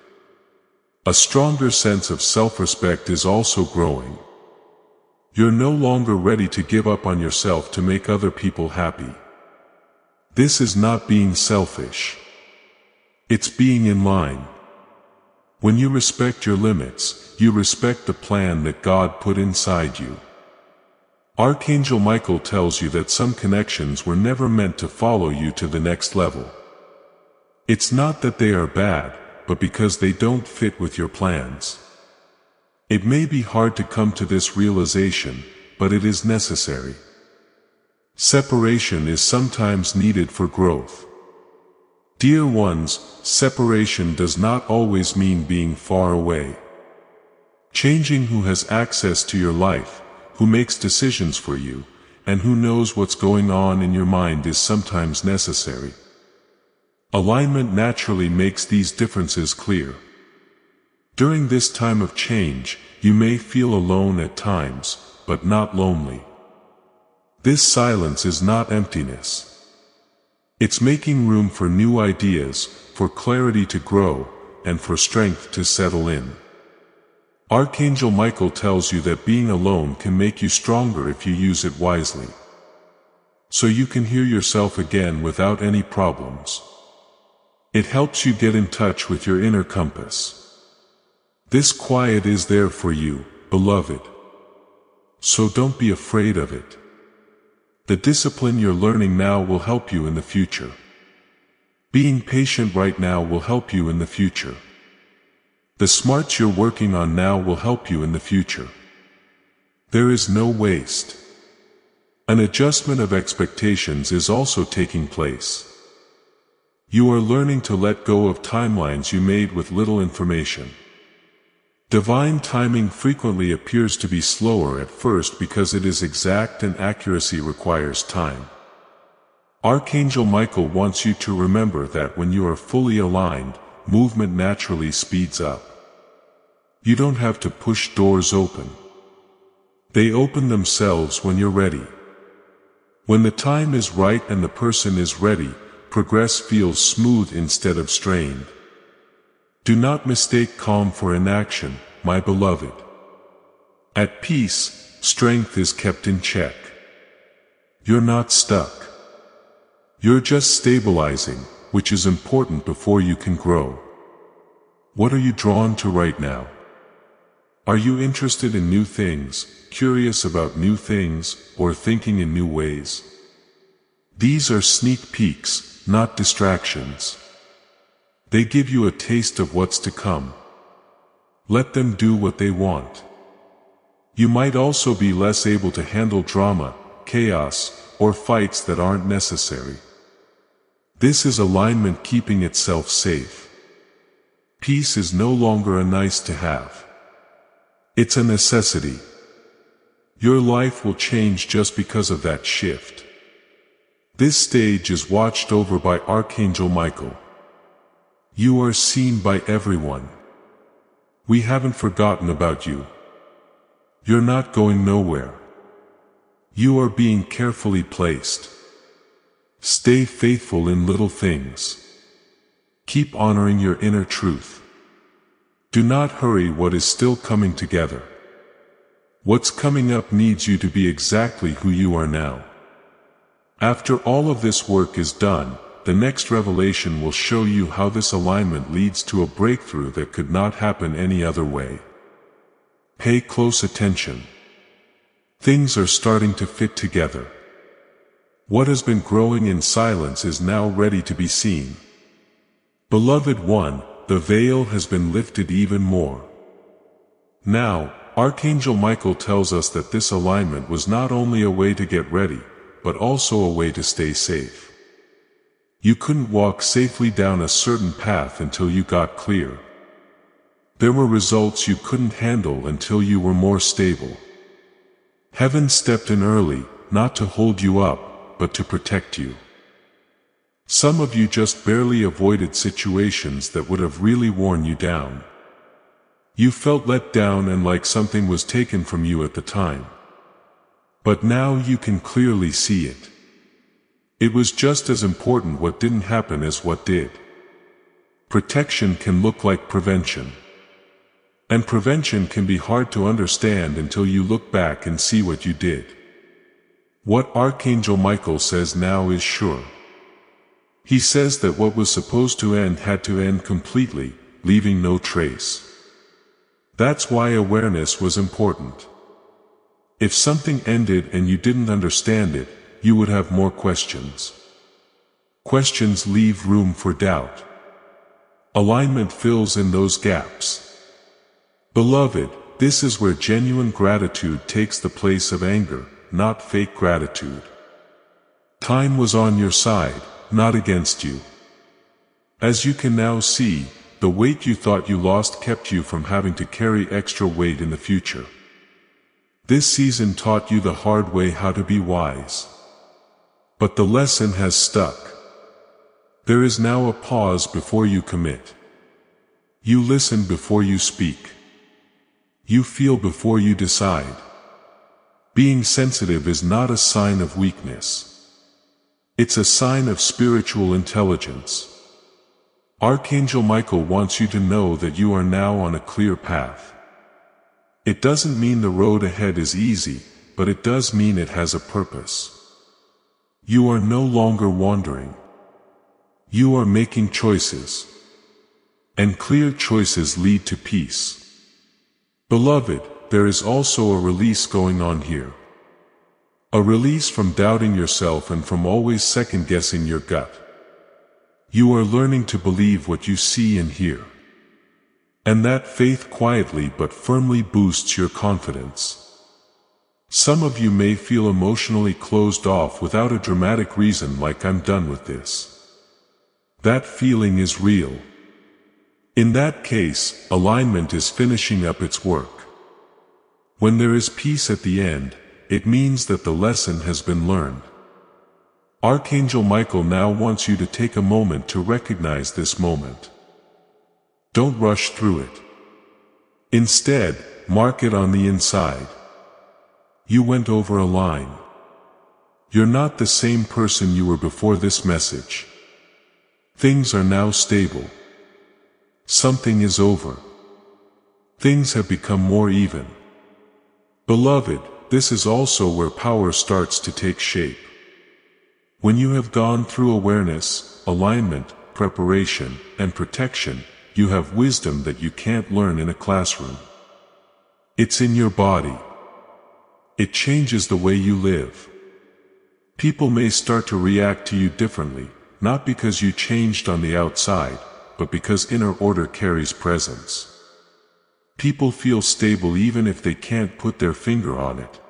A stronger sense of self-respect is also growing. You're no longer ready to give up on yourself to make other people happy. This is not being selfish. It's being in line. When you respect your limits, you respect the plan that God put inside you. Archangel Michael tells you that some connections were never meant to follow you to the next level. It's not that they are bad, but because they don't fit with your plans. It may be hard to come to this realization, but it is necessary. Separation is sometimes needed for growth. Dear ones, separation does not always mean being far away. Changing who has access to your life, who makes decisions for you, and who knows what's going on in your mind is sometimes necessary. Alignment naturally makes these differences clear. During this time of change, you may feel alone at times, but not lonely. This silence is not emptiness. It's making room for new ideas, for clarity to grow, and for strength to settle in. Archangel Michael tells you that being alone can make you stronger if you use it wisely. So you can hear yourself again without any problems. It helps you get in touch with your inner compass. This quiet is there for you, beloved. So don't be afraid of it. The discipline you're learning now will help you in the future. Being patient right now will help you in the future. The smarts you're working on now will help you in the future. There is no waste. An adjustment of expectations is also taking place. You are learning to let go of timelines you made with little information. Divine timing frequently appears to be slower at first because it is exact and accuracy requires time. Archangel Michael wants you to remember that when you are fully aligned, movement naturally speeds up. You don't have to push doors open. They open themselves when you're ready. When the time is right and the person is ready, progress feels smooth instead of strained. Do not mistake calm for inaction, my beloved. At peace, strength is kept in check. You're not stuck. You're just stabilizing, which is important before you can grow. What are you drawn to right now? Are you interested in new things, curious about new things, or thinking in new ways? These are sneak peeks, not distractions. They give you a taste of what's to come. Let them do what they want. You might also be less able to handle drama, chaos, or fights that aren't necessary. This is alignment keeping itself safe. Peace is no longer a nice to have. It's a necessity. Your life will change just because of that shift. This stage is watched over by Archangel Michael. You are seen by everyone. We haven't forgotten about you. You're not going nowhere. You are being carefully placed. Stay faithful in little things. Keep honoring your inner truth. Do not hurry what is still coming together. What's coming up needs you to be exactly who you are now. After all of this work is done, the next revelation will show you how this alignment leads to a breakthrough that could not happen any other way. Pay close attention. Things are starting to fit together. What has been growing in silence is now ready to be seen. Beloved one, the veil has been lifted even more. Now, Archangel Michael tells us that this alignment was not only a way to get ready, but also a way to stay safe. You couldn't walk safely down a certain path until you got clear. There were results you couldn't handle until you were more stable. Heaven stepped in early, not to hold you up, but to protect you. Some of you just barely avoided situations that would have really worn you down. You felt let down and like something was taken from you at the time. But now you can clearly see it. It was just as important what didn't happen as what did. Protection can look like prevention. And prevention can be hard to understand until you look back and see what you did. What Archangel Michael says now is sure. He says that what was supposed to end had to end completely, leaving no trace. That's why awareness was important. If something ended and you didn't understand it, you would have more questions. Questions leave room for doubt. Alignment fills in those gaps. Beloved, this is where genuine gratitude takes the place of anger, not fake gratitude. Time was on your side, not against you. As you can now see, the weight you thought you lost kept you from having to carry extra weight in the future. This season taught you the hard way how to be wise. But the lesson has stuck. There is now a pause before you commit. You listen before you speak. You feel before you decide. Being sensitive is not a sign of weakness. It's a sign of spiritual intelligence. Archangel Michael wants you to know that you are now on a clear path. It doesn't mean the road ahead is easy, but it does mean it has a purpose. You are no longer wandering. You are making choices. And clear choices lead to peace. Beloved, there is also a release going on here. A release from doubting yourself and from always second-guessing your gut. You are learning to believe what you see and hear. And that faith quietly but firmly boosts your confidence. Some of you may feel emotionally closed off without a dramatic reason, like "I'm done with this." That feeling is real. In that case, alignment is finishing up its work. When there is peace at the end, it means that the lesson has been learned. Archangel Michael now wants you to take a moment to recognize this moment. Don't rush through it. Instead, mark it on the inside. You went over a line. You're not the same person you were before this message. Things are now stable. Something is over. Things have become more even. Beloved, this is also where power starts to take shape. When you have gone through awareness, alignment, preparation, and protection, you have wisdom that you can't learn in a classroom. It's in your body. It changes the way you live. People may start to react to you differently, not because you changed on the outside, but because inner order carries presence. People feel stable even if they can't put their finger on it.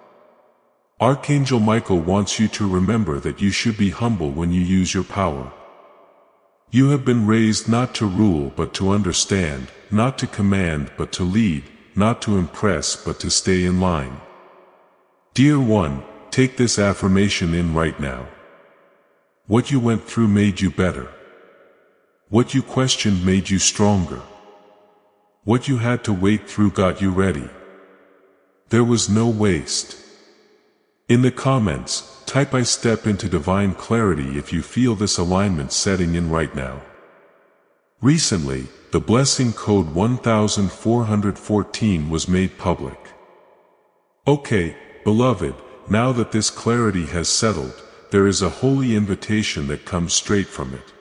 Archangel Michael wants you to remember that you should be humble when you use your power. You have been raised not to rule but to understand, not to command but to lead, not to impress but to stay in line. Dear one, take this affirmation in right now. What you went through made you better. What you questioned made you stronger. What you had to wait through got you ready. There was no waste. In the comments, type "I step into divine clarity" if you feel this alignment setting in right now. Recently, the blessing code 1414 was made public. Okay, beloved, now that this clarity has settled, there is a holy invitation that comes straight from it.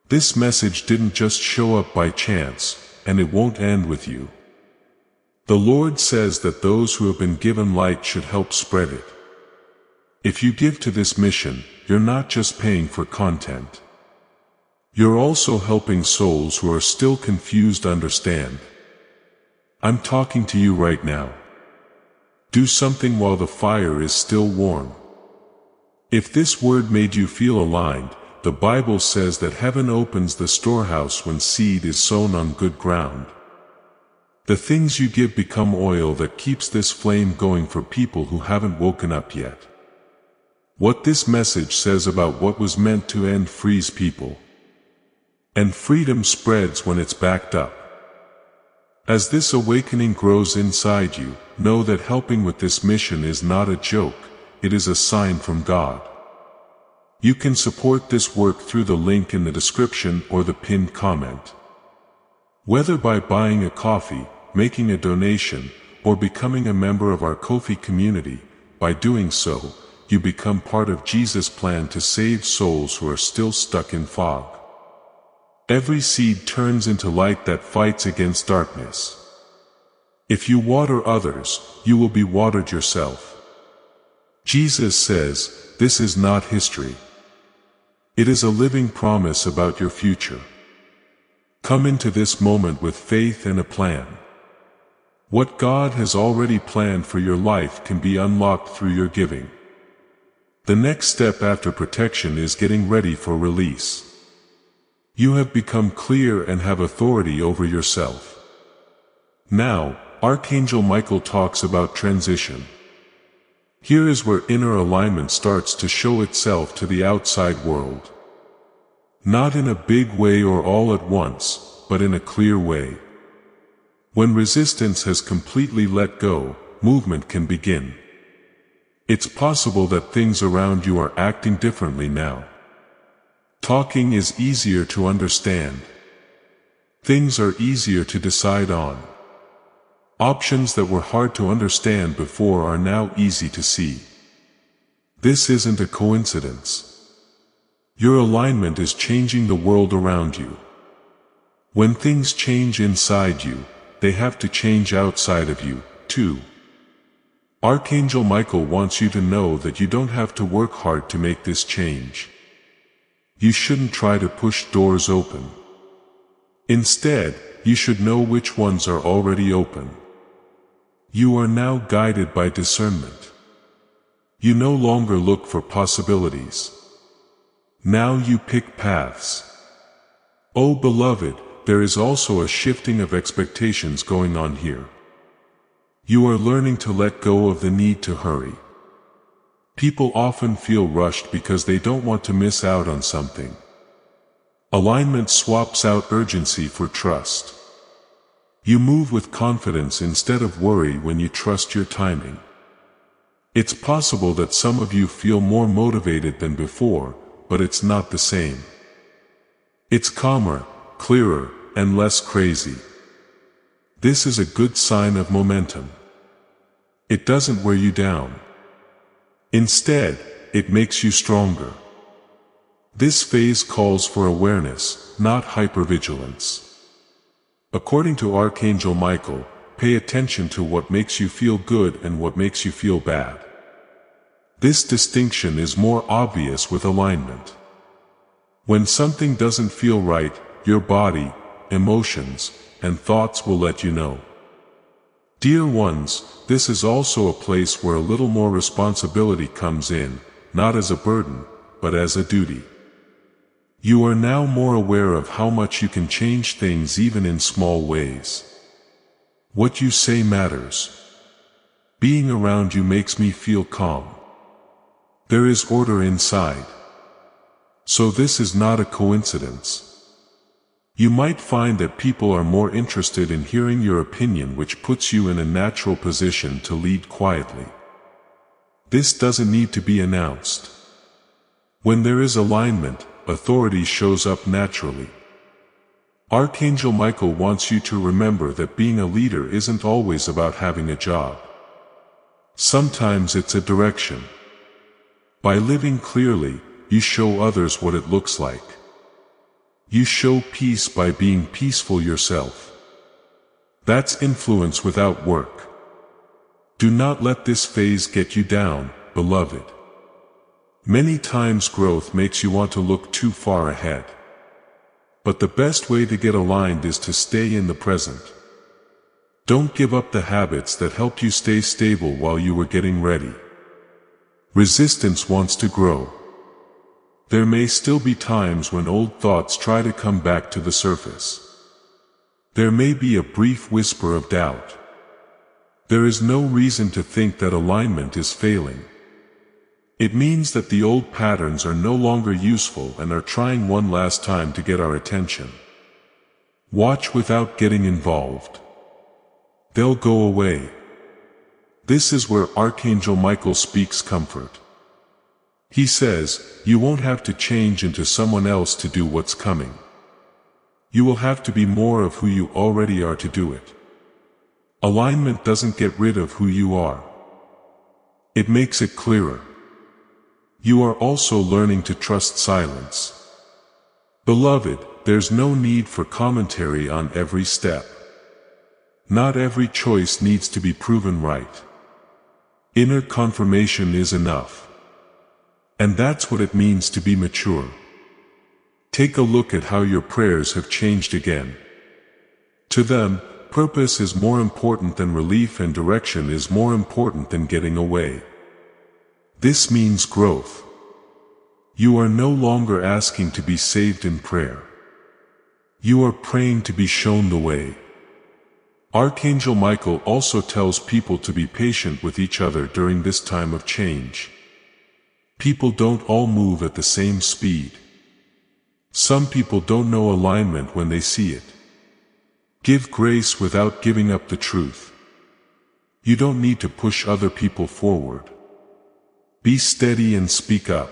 This message didn't just show up by chance, and it won't end with you. The Lord says that those who have been given light should help spread it. If you give to this mission, you're not just paying for content. You're also helping souls who are still confused understand. I'm talking to you right now. Do something while the fire is still warm. If this word made you feel aligned, the Bible says that heaven opens the storehouse when seed is sown on good ground. The things you give become oil that keeps this flame going for people who haven't woken up yet. What this message says about what was meant to end frees people. And freedom spreads when it's backed up. As this awakening grows inside you, know that helping with this mission is not a joke, it is a sign from God. You can support this work through the link in the description or the pinned comment. Whether by buying a coffee, making a donation, or becoming a member of our Ko-fi community. By doing so, you become part of Jesus' plan to save souls who are still stuck in fog. Every seed turns into light that fights against darkness. If you water others, you will be watered yourself. Jesus says, this is not history. It is a living promise about your future. Come into this moment with faith and a plan. What God has already planned for your life can be unlocked through your giving. The next step after protection is getting ready for release. You have become clear and have authority over yourself. Now, Archangel Michael talks about transition. Here is where inner alignment starts to show itself to the outside world. Not in a big way or all at once, but in a clear way. When resistance has completely let go, movement can begin. It's possible that things around you are acting differently now. Talking is easier to understand. Things are easier to decide on. Options that were hard to understand before are now easy to see. This isn't a coincidence. Your alignment is changing the world around you. When things change inside you, they have to change outside of you, too. Archangel Michael wants you to know that you don't have to work hard to make this change. You shouldn't try to push doors open. Instead, you should know which ones are already open. You are now guided by discernment. You no longer look for possibilities. Now you pick paths. Oh beloved, there is also a shifting of expectations going on here. You are learning to let go of the need to hurry. People often feel rushed because they don't want to miss out on something. Alignment swaps out urgency for trust. You move with confidence instead of worry when you trust your timing. It's possible that some of you feel more motivated than before, but it's not the same. It's calmer, clearer, and less crazy. This is a good sign of momentum. It doesn't wear you down. Instead, it makes you stronger. This phase calls for awareness, not hypervigilance. According to Archangel Michael, pay attention to what makes you feel good and what makes you feel bad. This distinction is more obvious with alignment. When something doesn't feel right, your body, emotions, and thoughts will let you know. Dear ones, this is also a place where a little more responsibility comes in, not as a burden, but as a duty. You are now more aware of how much you can change things even in small ways. What you say matters. Being around you makes me feel calm. There is order inside. So this is not a coincidence. You might find that people are more interested in hearing your opinion, which puts you in a natural position to lead quietly. This doesn't need to be announced. When there is alignment, authority shows up naturally. Archangel Michael wants you to remember that being a leader isn't always about having a job. Sometimes it's a direction. By living clearly, you show others what it looks like. You show peace by being peaceful yourself. That's influence without work. Do not let this phase get you down, beloved. Many times growth makes you want to look too far ahead. But the best way to get aligned is to stay in the present. Don't give up the habits that helped you stay stable while you were getting ready. Resistance wants to grow. There may still be times when old thoughts try to come back to the surface. There may be a brief whisper of doubt. There is no reason to think that alignment is failing. It means that the old patterns are no longer useful and are trying one last time to get our attention. Watch without getting involved. They'll go away. This is where Archangel Michael speaks comfort. He says, you won't have to change into someone else to do what's coming. You will have to be more of who you already are to do it. Alignment doesn't get rid of who you are. It makes it clearer. You are also learning to trust silence. Beloved, there's no need for commentary on every step. Not every choice needs to be proven right. Inner confirmation is enough. And that's what it means to be mature. Take a look at how your prayers have changed again. To them, purpose is more important than relief, and direction is more important than getting away. This means growth. You are no longer asking to be saved in prayer. You are praying to be shown the way. Archangel Michael also tells people to be patient with each other during this time of change. People don't all move at the same speed. Some people don't know alignment when they see it. Give grace without giving up the truth. You don't need to push other people forward. Be steady and speak up.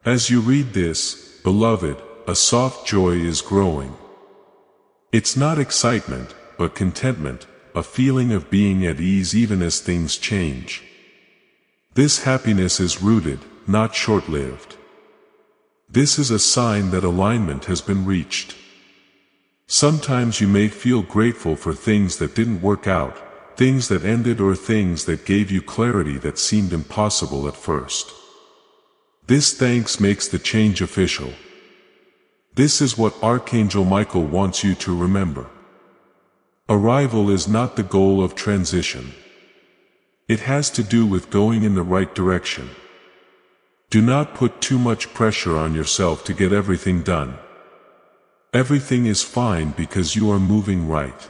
As you read this, beloved, a soft joy is growing. It's not excitement, but contentment, a feeling of being at ease even as things change. This happiness is rooted, not short-lived. This is a sign that alignment has been reached. Sometimes you may feel grateful for things that didn't work out, things that ended, or things that gave you clarity that seemed impossible at first. This thanks makes the change official. This is what Archangel Michael wants you to remember. Arrival is not the goal of transition. It has to do with going in the right direction. Do not put too much pressure on yourself to get everything done. Everything is fine because you are moving right.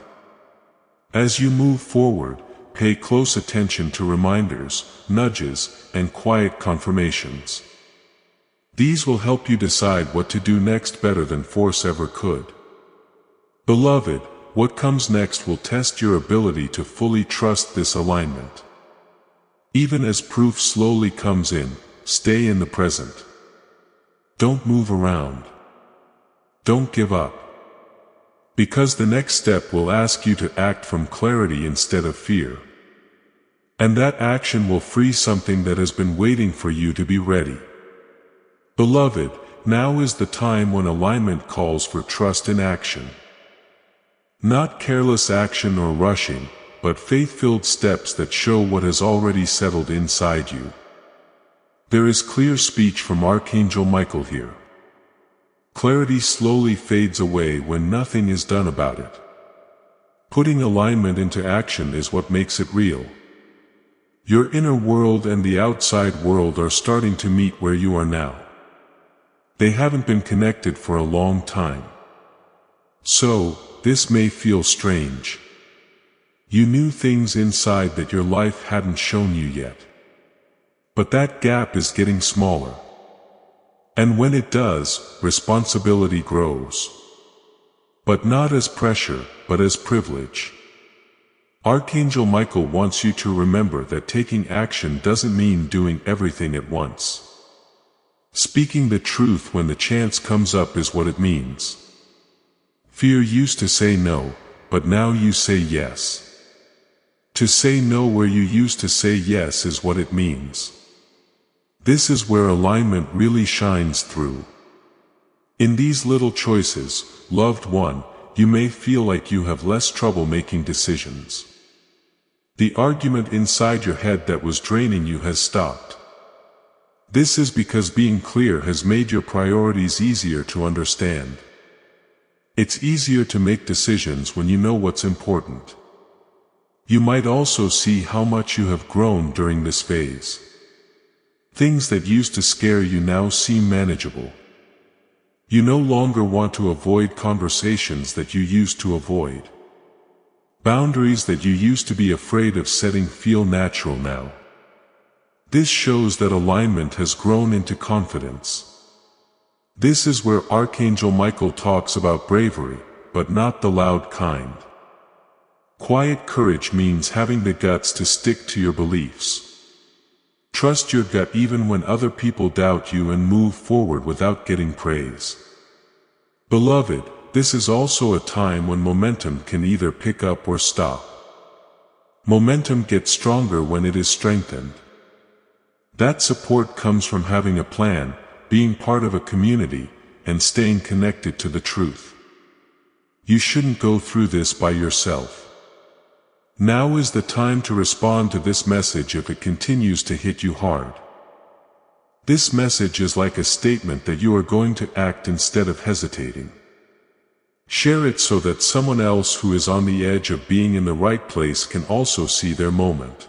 As you move forward, pay close attention to reminders, nudges, and quiet confirmations. These will help you decide what to do next better than force ever could. Beloved, what comes next will test your ability to fully trust this alignment. Even as proof slowly comes in, stay in the present. Don't move around. Don't give up. Because the next step will ask you to act from clarity instead of fear. And that action will free something that has been waiting for you to be ready. Beloved, now is the time when alignment calls for trust in action. Not careless action or rushing, but faith-filled steps that show what has already settled inside you. There is clear speech from Archangel Michael here. Clarity slowly fades away when nothing is done about it. Putting alignment into action is what makes it real. Your inner world and the outside world are starting to meet where you are now. They haven't been connected for a long time. So, this may feel strange. You knew things inside that your life hadn't shown you yet. But that gap is getting smaller. And when it does, responsibility grows. But not as pressure, but as privilege. Archangel Michael wants you to remember that taking action doesn't mean doing everything at once. Speaking the truth when the chance comes up is what it means. Fear used to say no, but now you say yes. To say no where you used to say yes is what it means. This is where alignment really shines through. In these little choices, loved one, you may feel like you have less trouble making decisions. The argument inside your head that was draining you has stopped. This is because being clear has made your priorities easier to understand. It's easier to make decisions when you know what's important. You might also see how much you have grown during this phase. Things that used to scare you now seem manageable. You no longer want to avoid conversations that you used to avoid. Boundaries that you used to be afraid of setting feel natural now. This shows that alignment has grown into confidence. This is where Archangel Michael talks about bravery, but not the loud kind. Quiet courage means having the guts to stick to your beliefs. Trust your gut even when other people doubt you, and move forward without getting praise. Beloved, this is also a time when momentum can either pick up or stop. Momentum gets stronger when it is strengthened. That support comes from having a plan, being part of a community, and staying connected to the truth. You shouldn't go through this by yourself. Now is the time to respond to this message if it continues to hit you hard. This message is like a statement that you are going to act instead of hesitating. Share it so that someone else who is on the edge of being in the right place can also see their moment.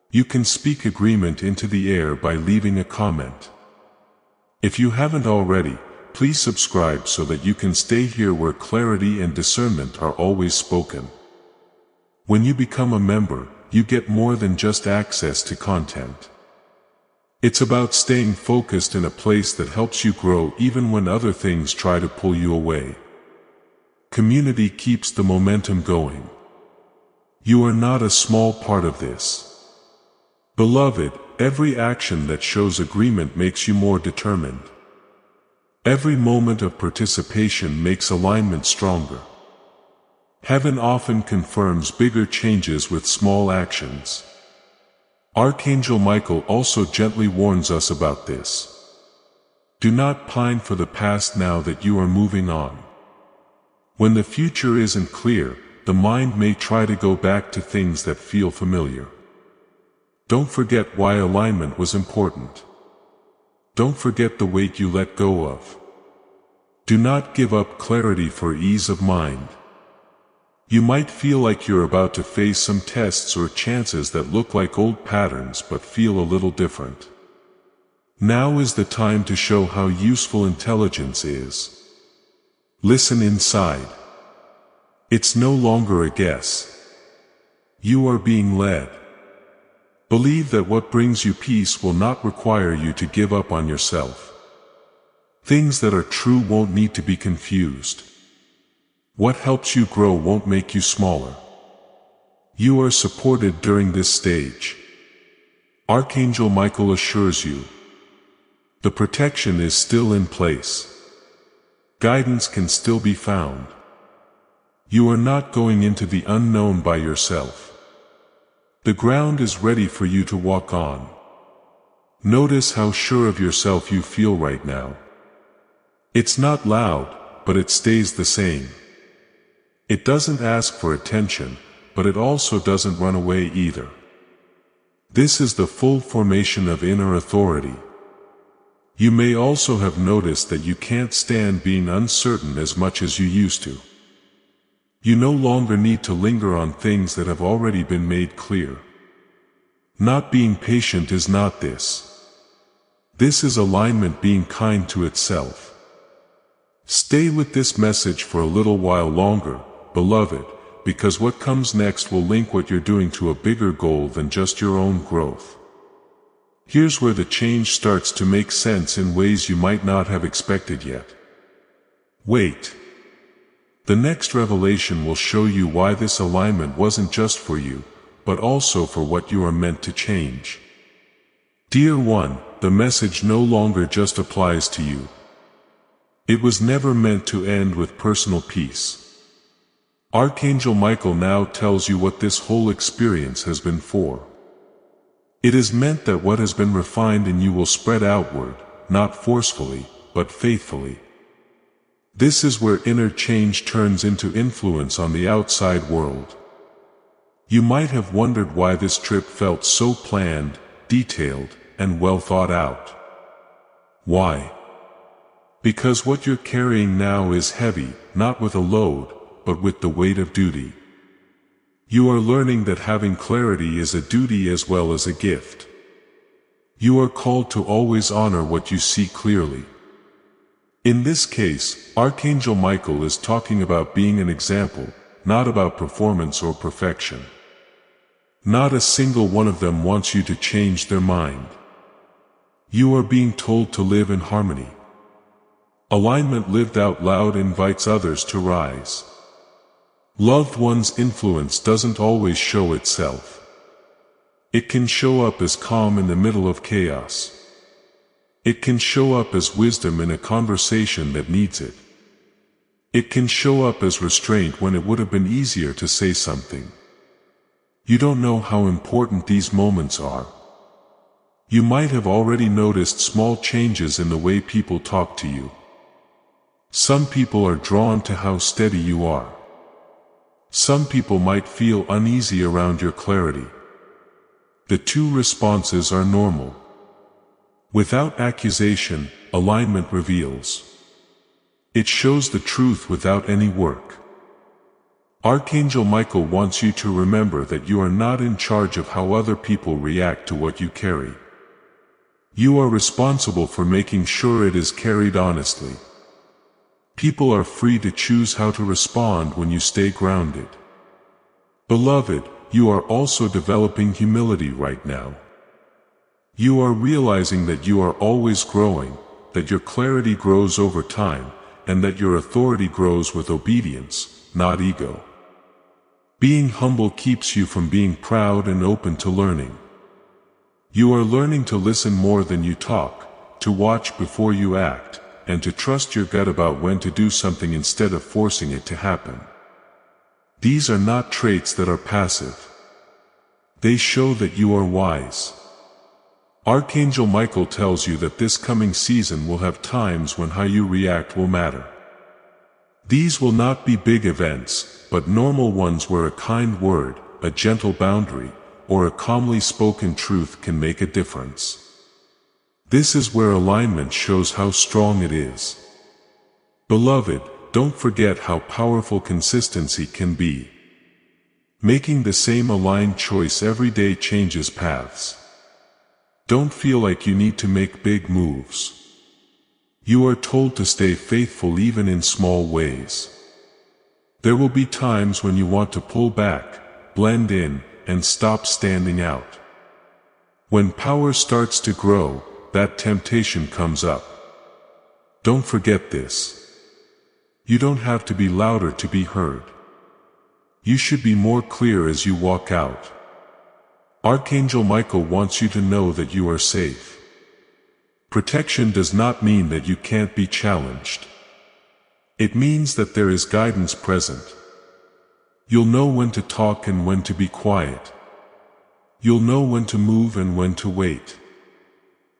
You can speak agreement into the air by leaving a comment. If you haven't already, please subscribe so that you can stay here where clarity and discernment are always spoken. When you become a member, you get more than just access to content. It's about staying focused in a place that helps you grow even when other things try to pull you away. Community keeps the momentum going. You are not a small part of this. Beloved, every action that shows agreement makes you more determined. Every moment of participation makes alignment stronger. Heaven often confirms bigger changes with small actions. Archangel Michael also gently warns us about this. Do not pine for the past now that you are moving on. When the future isn't clear, the mind may try to go back to things that feel familiar. Don't forget why alignment was important. Don't forget the weight you let go of. Do not give up clarity for ease of mind. You might feel like you're about to face some tests or chances that look like old patterns but feel a little different. Now is the time to show how useful intelligence is. Listen inside. It's no longer a guess. You are being led. Believe that what brings you peace will not require you to give up on yourself. Things that are true won't need to be confused. What helps you grow won't make you smaller. You are supported during this stage. Archangel Michael assures you. The protection is still in place. Guidance can still be found. You are not going into the unknown by yourself. The ground is ready for you to walk on. Notice how sure of yourself you feel right now. It's not loud, but it stays the same. It doesn't ask for attention, but it also doesn't run away either. This is the full formation of inner authority. You may also have noticed that you can't stand being uncertain as much as you used to. You no longer need to linger on things that have already been made clear. Not being patient is not this. This is alignment being kind to itself. Stay with this message for a little while longer, beloved, because what comes next will link what you're doing to a bigger goal than just your own growth. Here's where the change starts to make sense in ways you might not have expected yet. Wait. The next revelation will show you why this alignment wasn't just for you, but also for what you are meant to change. Dear one, the message no longer just applies to you. It was never meant to end with personal peace. Archangel Michael now tells you what this whole experience has been for. It is meant that what has been refined in you will spread outward, not forcefully, but faithfully. This is where inner change turns into influence on the outside world. You might have wondered why this trip felt so planned, detailed, and well thought out. Why? Because what you're carrying now is heavy, not with a load, but with the weight of duty. You are learning that having clarity is a duty as well as a gift. You are called to always honor what you see clearly. In this case, Archangel Michael is talking about being an example, not about performance or perfection. Not a single one of them wants you to change their mind. You are being told to live in harmony. Alignment lived out loud invites others to rise. Loved one's influence doesn't always show itself. It can show up as calm in the middle of chaos. It can show up as wisdom in a conversation that needs it. It can show up as restraint when it would have been easier to say something. You don't know how important these moments are. You might have already noticed small changes in the way people talk to you. Some people are drawn to how steady you are. Some people might feel uneasy around your clarity. The two responses are normal. Without accusation, alignment reveals. It shows the truth without any work. Archangel Michael wants you to remember that you are not in charge of how other people react to what you carry. You are responsible for making sure it is carried honestly. People are free to choose how to respond when you stay grounded. Beloved, you are also developing humility right now. You are realizing that you are always growing, that your clarity grows over time, and that your authority grows with obedience, not ego. Being humble keeps you from being proud and open to learning. You are learning to listen more than you talk, to watch before you act, and to trust your gut about when to do something instead of forcing it to happen. These are not traits that are passive. They show that you are wise. Archangel Michael tells you that this coming season will have times when how you react will matter. These will not be big events, but normal ones where a kind word, a gentle boundary, or a calmly spoken truth can make a difference. This is where alignment shows how strong it is. Beloved, don't forget how powerful consistency can be. Making the same aligned choice every day changes paths. Don't feel like you need to make big moves. You are told to stay faithful even in small ways. There will be times when you want to pull back, blend in, and stop standing out. When power starts to grow, that temptation comes up. Don't forget this. You don't have to be louder to be heard. You should be more clear as you walk out. Archangel Michael wants you to know that you are safe. Protection does not mean that you can't be challenged. It means that there is guidance present. You'll know when to talk and when to be quiet. You'll know when to move and when to wait.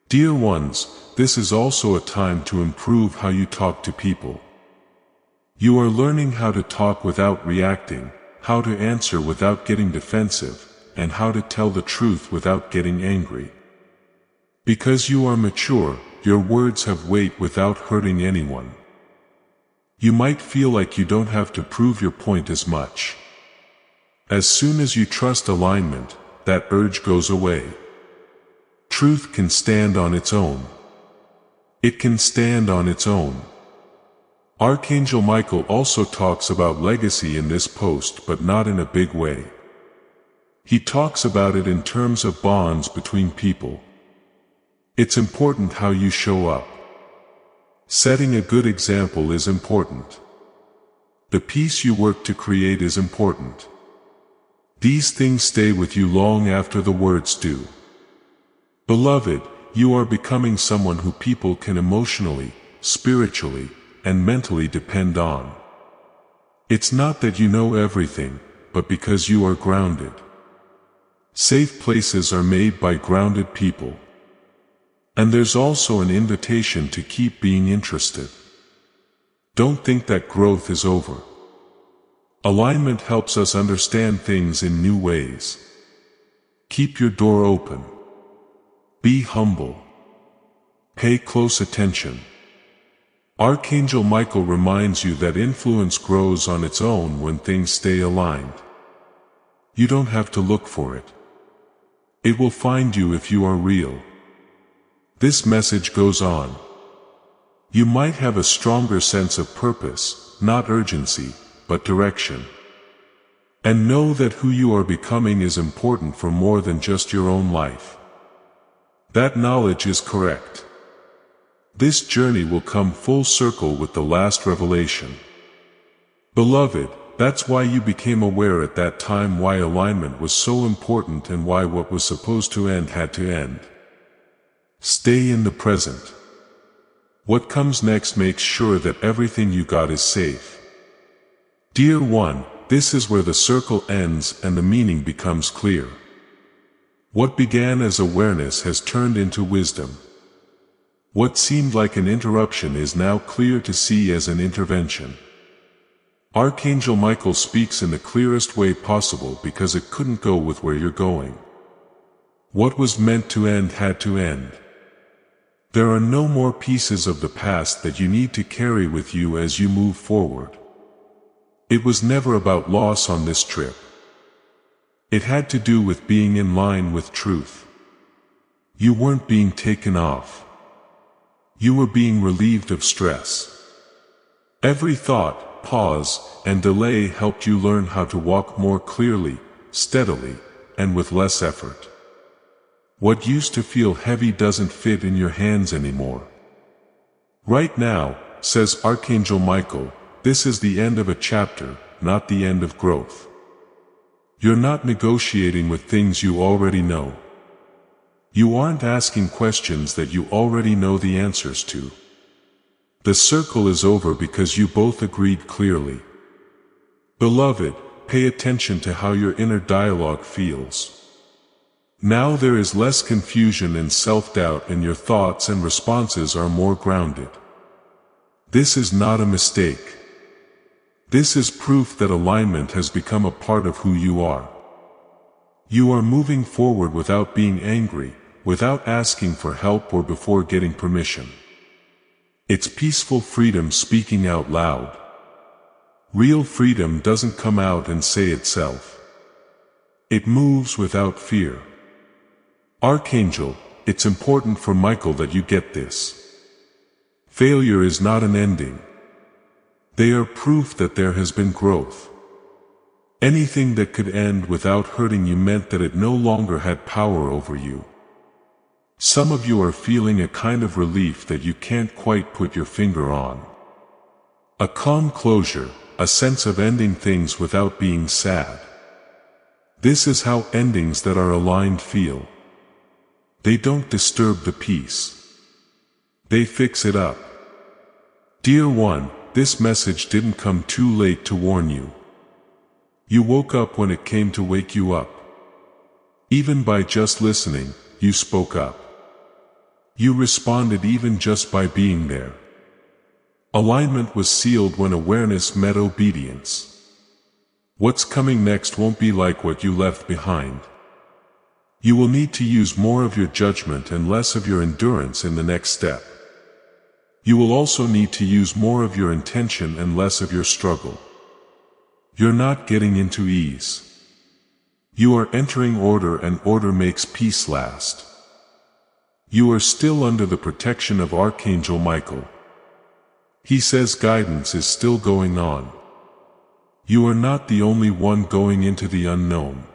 Dear ones, this is also a time to improve how you talk to people. You are learning how to talk without reacting, how to answer without getting defensive, and how to tell the truth without getting angry. Because you are mature, your words have weight without hurting anyone. You might feel like you don't have to prove your point as much. As soon as you trust alignment, that urge goes away. Truth can stand on its own. It can stand on its own. Archangel Michael also talks about legacy in this post, but not in a big way. He talks about it in terms of bonds between people. It's important how you show up. Setting a good example is important. The peace you work to create is important. These things stay with you long after the words do. Beloved, you are becoming someone who people can emotionally, spiritually, and mentally depend on. It's not that you know everything, but because you are grounded. Safe places are made by grounded people. And there's also an invitation to keep being interested. Don't think that growth is over. Alignment helps us understand things in new ways. Keep your door open. Be humble. Pay close attention. Archangel Michael reminds you that influence grows on its own when things stay aligned. You don't have to look for it. It will find you if you are real. This message goes on. You might have a stronger sense of purpose, not urgency, but direction. And know that who you are becoming is important for more than just your own life. That knowledge is correct. This journey will come full circle with the last revelation. Beloved, that's why you became aware at that time why alignment was so important and why what was supposed to end had to end. Stay in the present. What comes next makes sure that everything you got is safe. Dear one, this is where the circle ends and the meaning becomes clear. What began as awareness has turned into wisdom. What seemed like an interruption is now clear to see as an intervention. Archangel Michael speaks in the clearest way possible because it couldn't go with where you're going. What was meant to end had to end. There are no more pieces of the past that you need to carry with you as you move forward. It was never about loss on this trip. It had to do with being in line with truth. You weren't being taken off. You were being relieved of stress. Every thought, pause, and delay helped you learn how to walk more clearly, steadily, and with less effort. What used to feel heavy doesn't fit in your hands anymore. Right now, says Archangel Michael, this is the end of a chapter, not the end of growth. You're not negotiating with things you already know. You aren't asking questions that you already know the answers to. The circle is over because you both agreed clearly. Beloved, pay attention to how your inner dialogue feels. Now there is less confusion and self-doubt, and your thoughts and responses are more grounded. This is not a mistake. This is proof that alignment has become a part of who you are. You are moving forward without being angry, without asking for help or before getting permission. It's peaceful freedom speaking out loud. Real freedom doesn't come out and say itself. It moves without fear. Archangel, it's important for Michael that you get this. Failure is not an ending. They are proof that there has been growth. Anything that could end without hurting you meant that it no longer had power over you. Some of you are feeling a kind of relief that you can't quite put your finger on. A calm closure, a sense of ending things without being sad. This is how endings that are aligned feel. They don't disturb the peace. They fix it up. Dear one, this message didn't come too late to warn you. You woke up when it came to wake you up. Even by just listening, you spoke up. You responded even just by being there. Alignment was sealed when awareness met obedience. What's coming next won't be like what you left behind. You will need to use more of your judgment and less of your endurance in the next step. You will also need to use more of your intention and less of your struggle. You're not getting into ease. You are entering order, and order makes peace last. You are still under the protection of Archangel Michael. He says guidance is still going on. You are not the only one going into the unknown.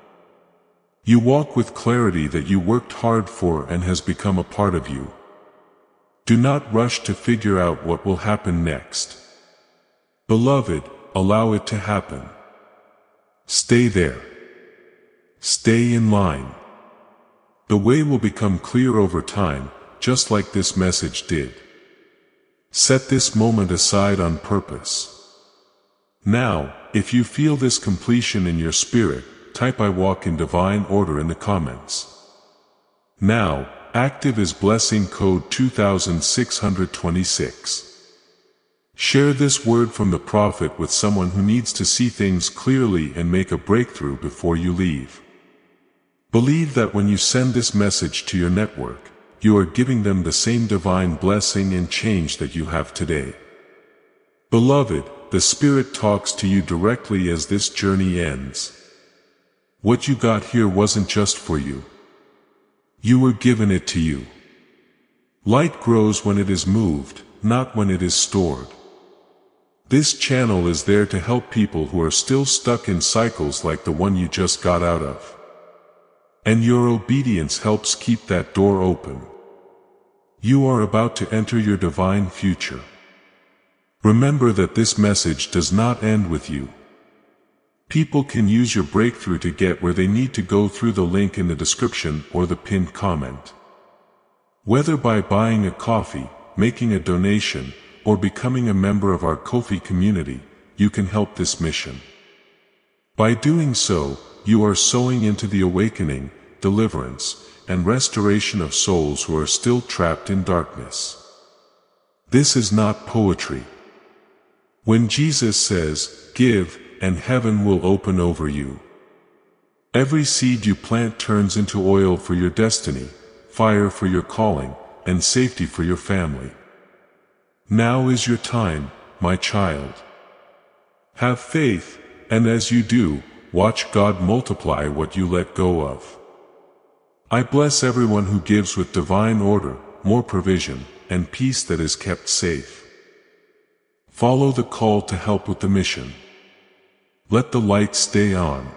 You walk with clarity that you worked hard for and has become a part of you. Do not rush to figure out what will happen next. Beloved, allow it to happen. Stay there. Stay in line. The way will become clear over time, just like this message did. Set this moment aside on purpose. Now, if you feel this completion in your spirit, type "I walk in divine order" in the comments. Now, active is blessing code 2626. Share this word from the prophet with someone who needs to see things clearly and make a breakthrough before you leave. Believe that when you send this message to your network, you are giving them the same divine blessing and change that you have today. Beloved, the Spirit talks to you directly as this journey ends. What you got here wasn't just for you. You were given it to you. Light grows when it is moved, not when it is stored. This channel is there to help people who are still stuck in cycles like the one you just got out of. And your obedience helps keep that door open. You are about to enter your divine future. Remember that this message does not end with you. People can use your breakthrough to get where they need to go through the link in the description or the pinned comment. Whether by buying a coffee, making a donation, or becoming a member of our Ko-fi community, you can help this mission. By doing so, you are sowing into the awakening, deliverance, and restoration of souls who are still trapped in darkness. This is not poetry. When Jesus says, "Give, and heaven will open over you," every seed you plant turns into oil for your destiny, fire for your calling, and safety for your family. Now is your time, my child. Have faith, and as you do, watch God multiply what you let go of. I bless everyone who gives with divine order, more provision, and peace that is kept safe. Follow the call to help with the mission. Let the light stay on.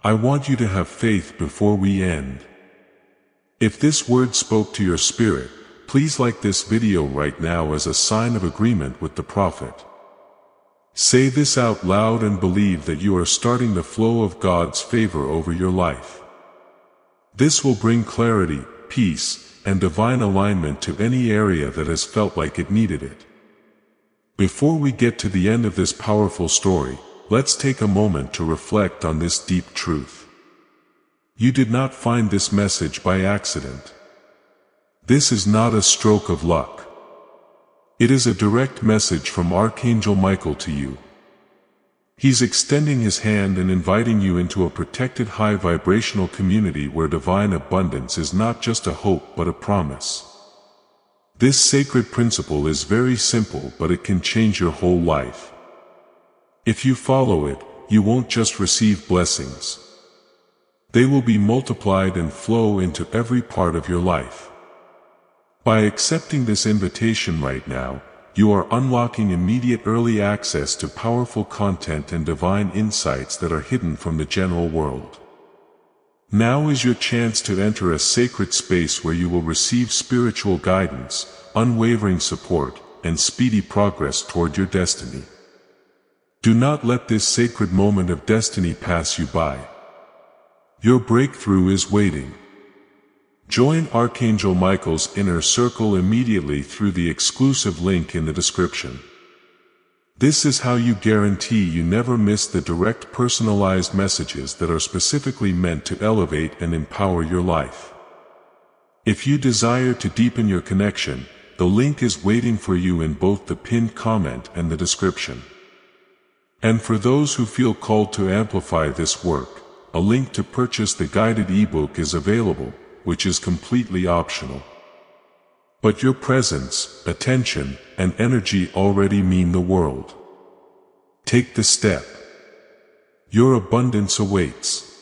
I want you to have faith before we end. If this word spoke to your spirit, please like this video right now as a sign of agreement with the prophet. Say this out loud and believe that you are starting the flow of God's favor over your life. This will bring clarity, peace, and divine alignment to any area that has felt like it needed it. Before we get to the end of this powerful story, let's take a moment to reflect on this deep truth. You did not find this message by accident. This is not a stroke of luck. It is a direct message from Archangel Michael to you. He's extending his hand and inviting you into a protected high vibrational community where divine abundance is not just a hope but a promise. This sacred principle is very simple, but it can change your whole life. If you follow it, you won't just receive blessings. They will be multiplied and flow into every part of your life. By accepting this invitation right now, you are unlocking immediate early access to powerful content and divine insights that are hidden from the general world. Now is your chance to enter a sacred space where you will receive spiritual guidance, unwavering support, and speedy progress toward your destiny. Do not let this sacred moment of destiny pass you by. Your breakthrough is waiting. Join Archangel Michael's inner circle immediately through the exclusive link in the description. This is how you guarantee you never miss the direct personalized messages that are specifically meant to elevate and empower your life. If you desire to deepen your connection, the link is waiting for you in both the pinned comment and the description. And for those who feel called to amplify this work, a link to purchase the guided ebook is available, which is completely optional. But your presence, attention, and energy already mean the world. Take the step. Your abundance awaits.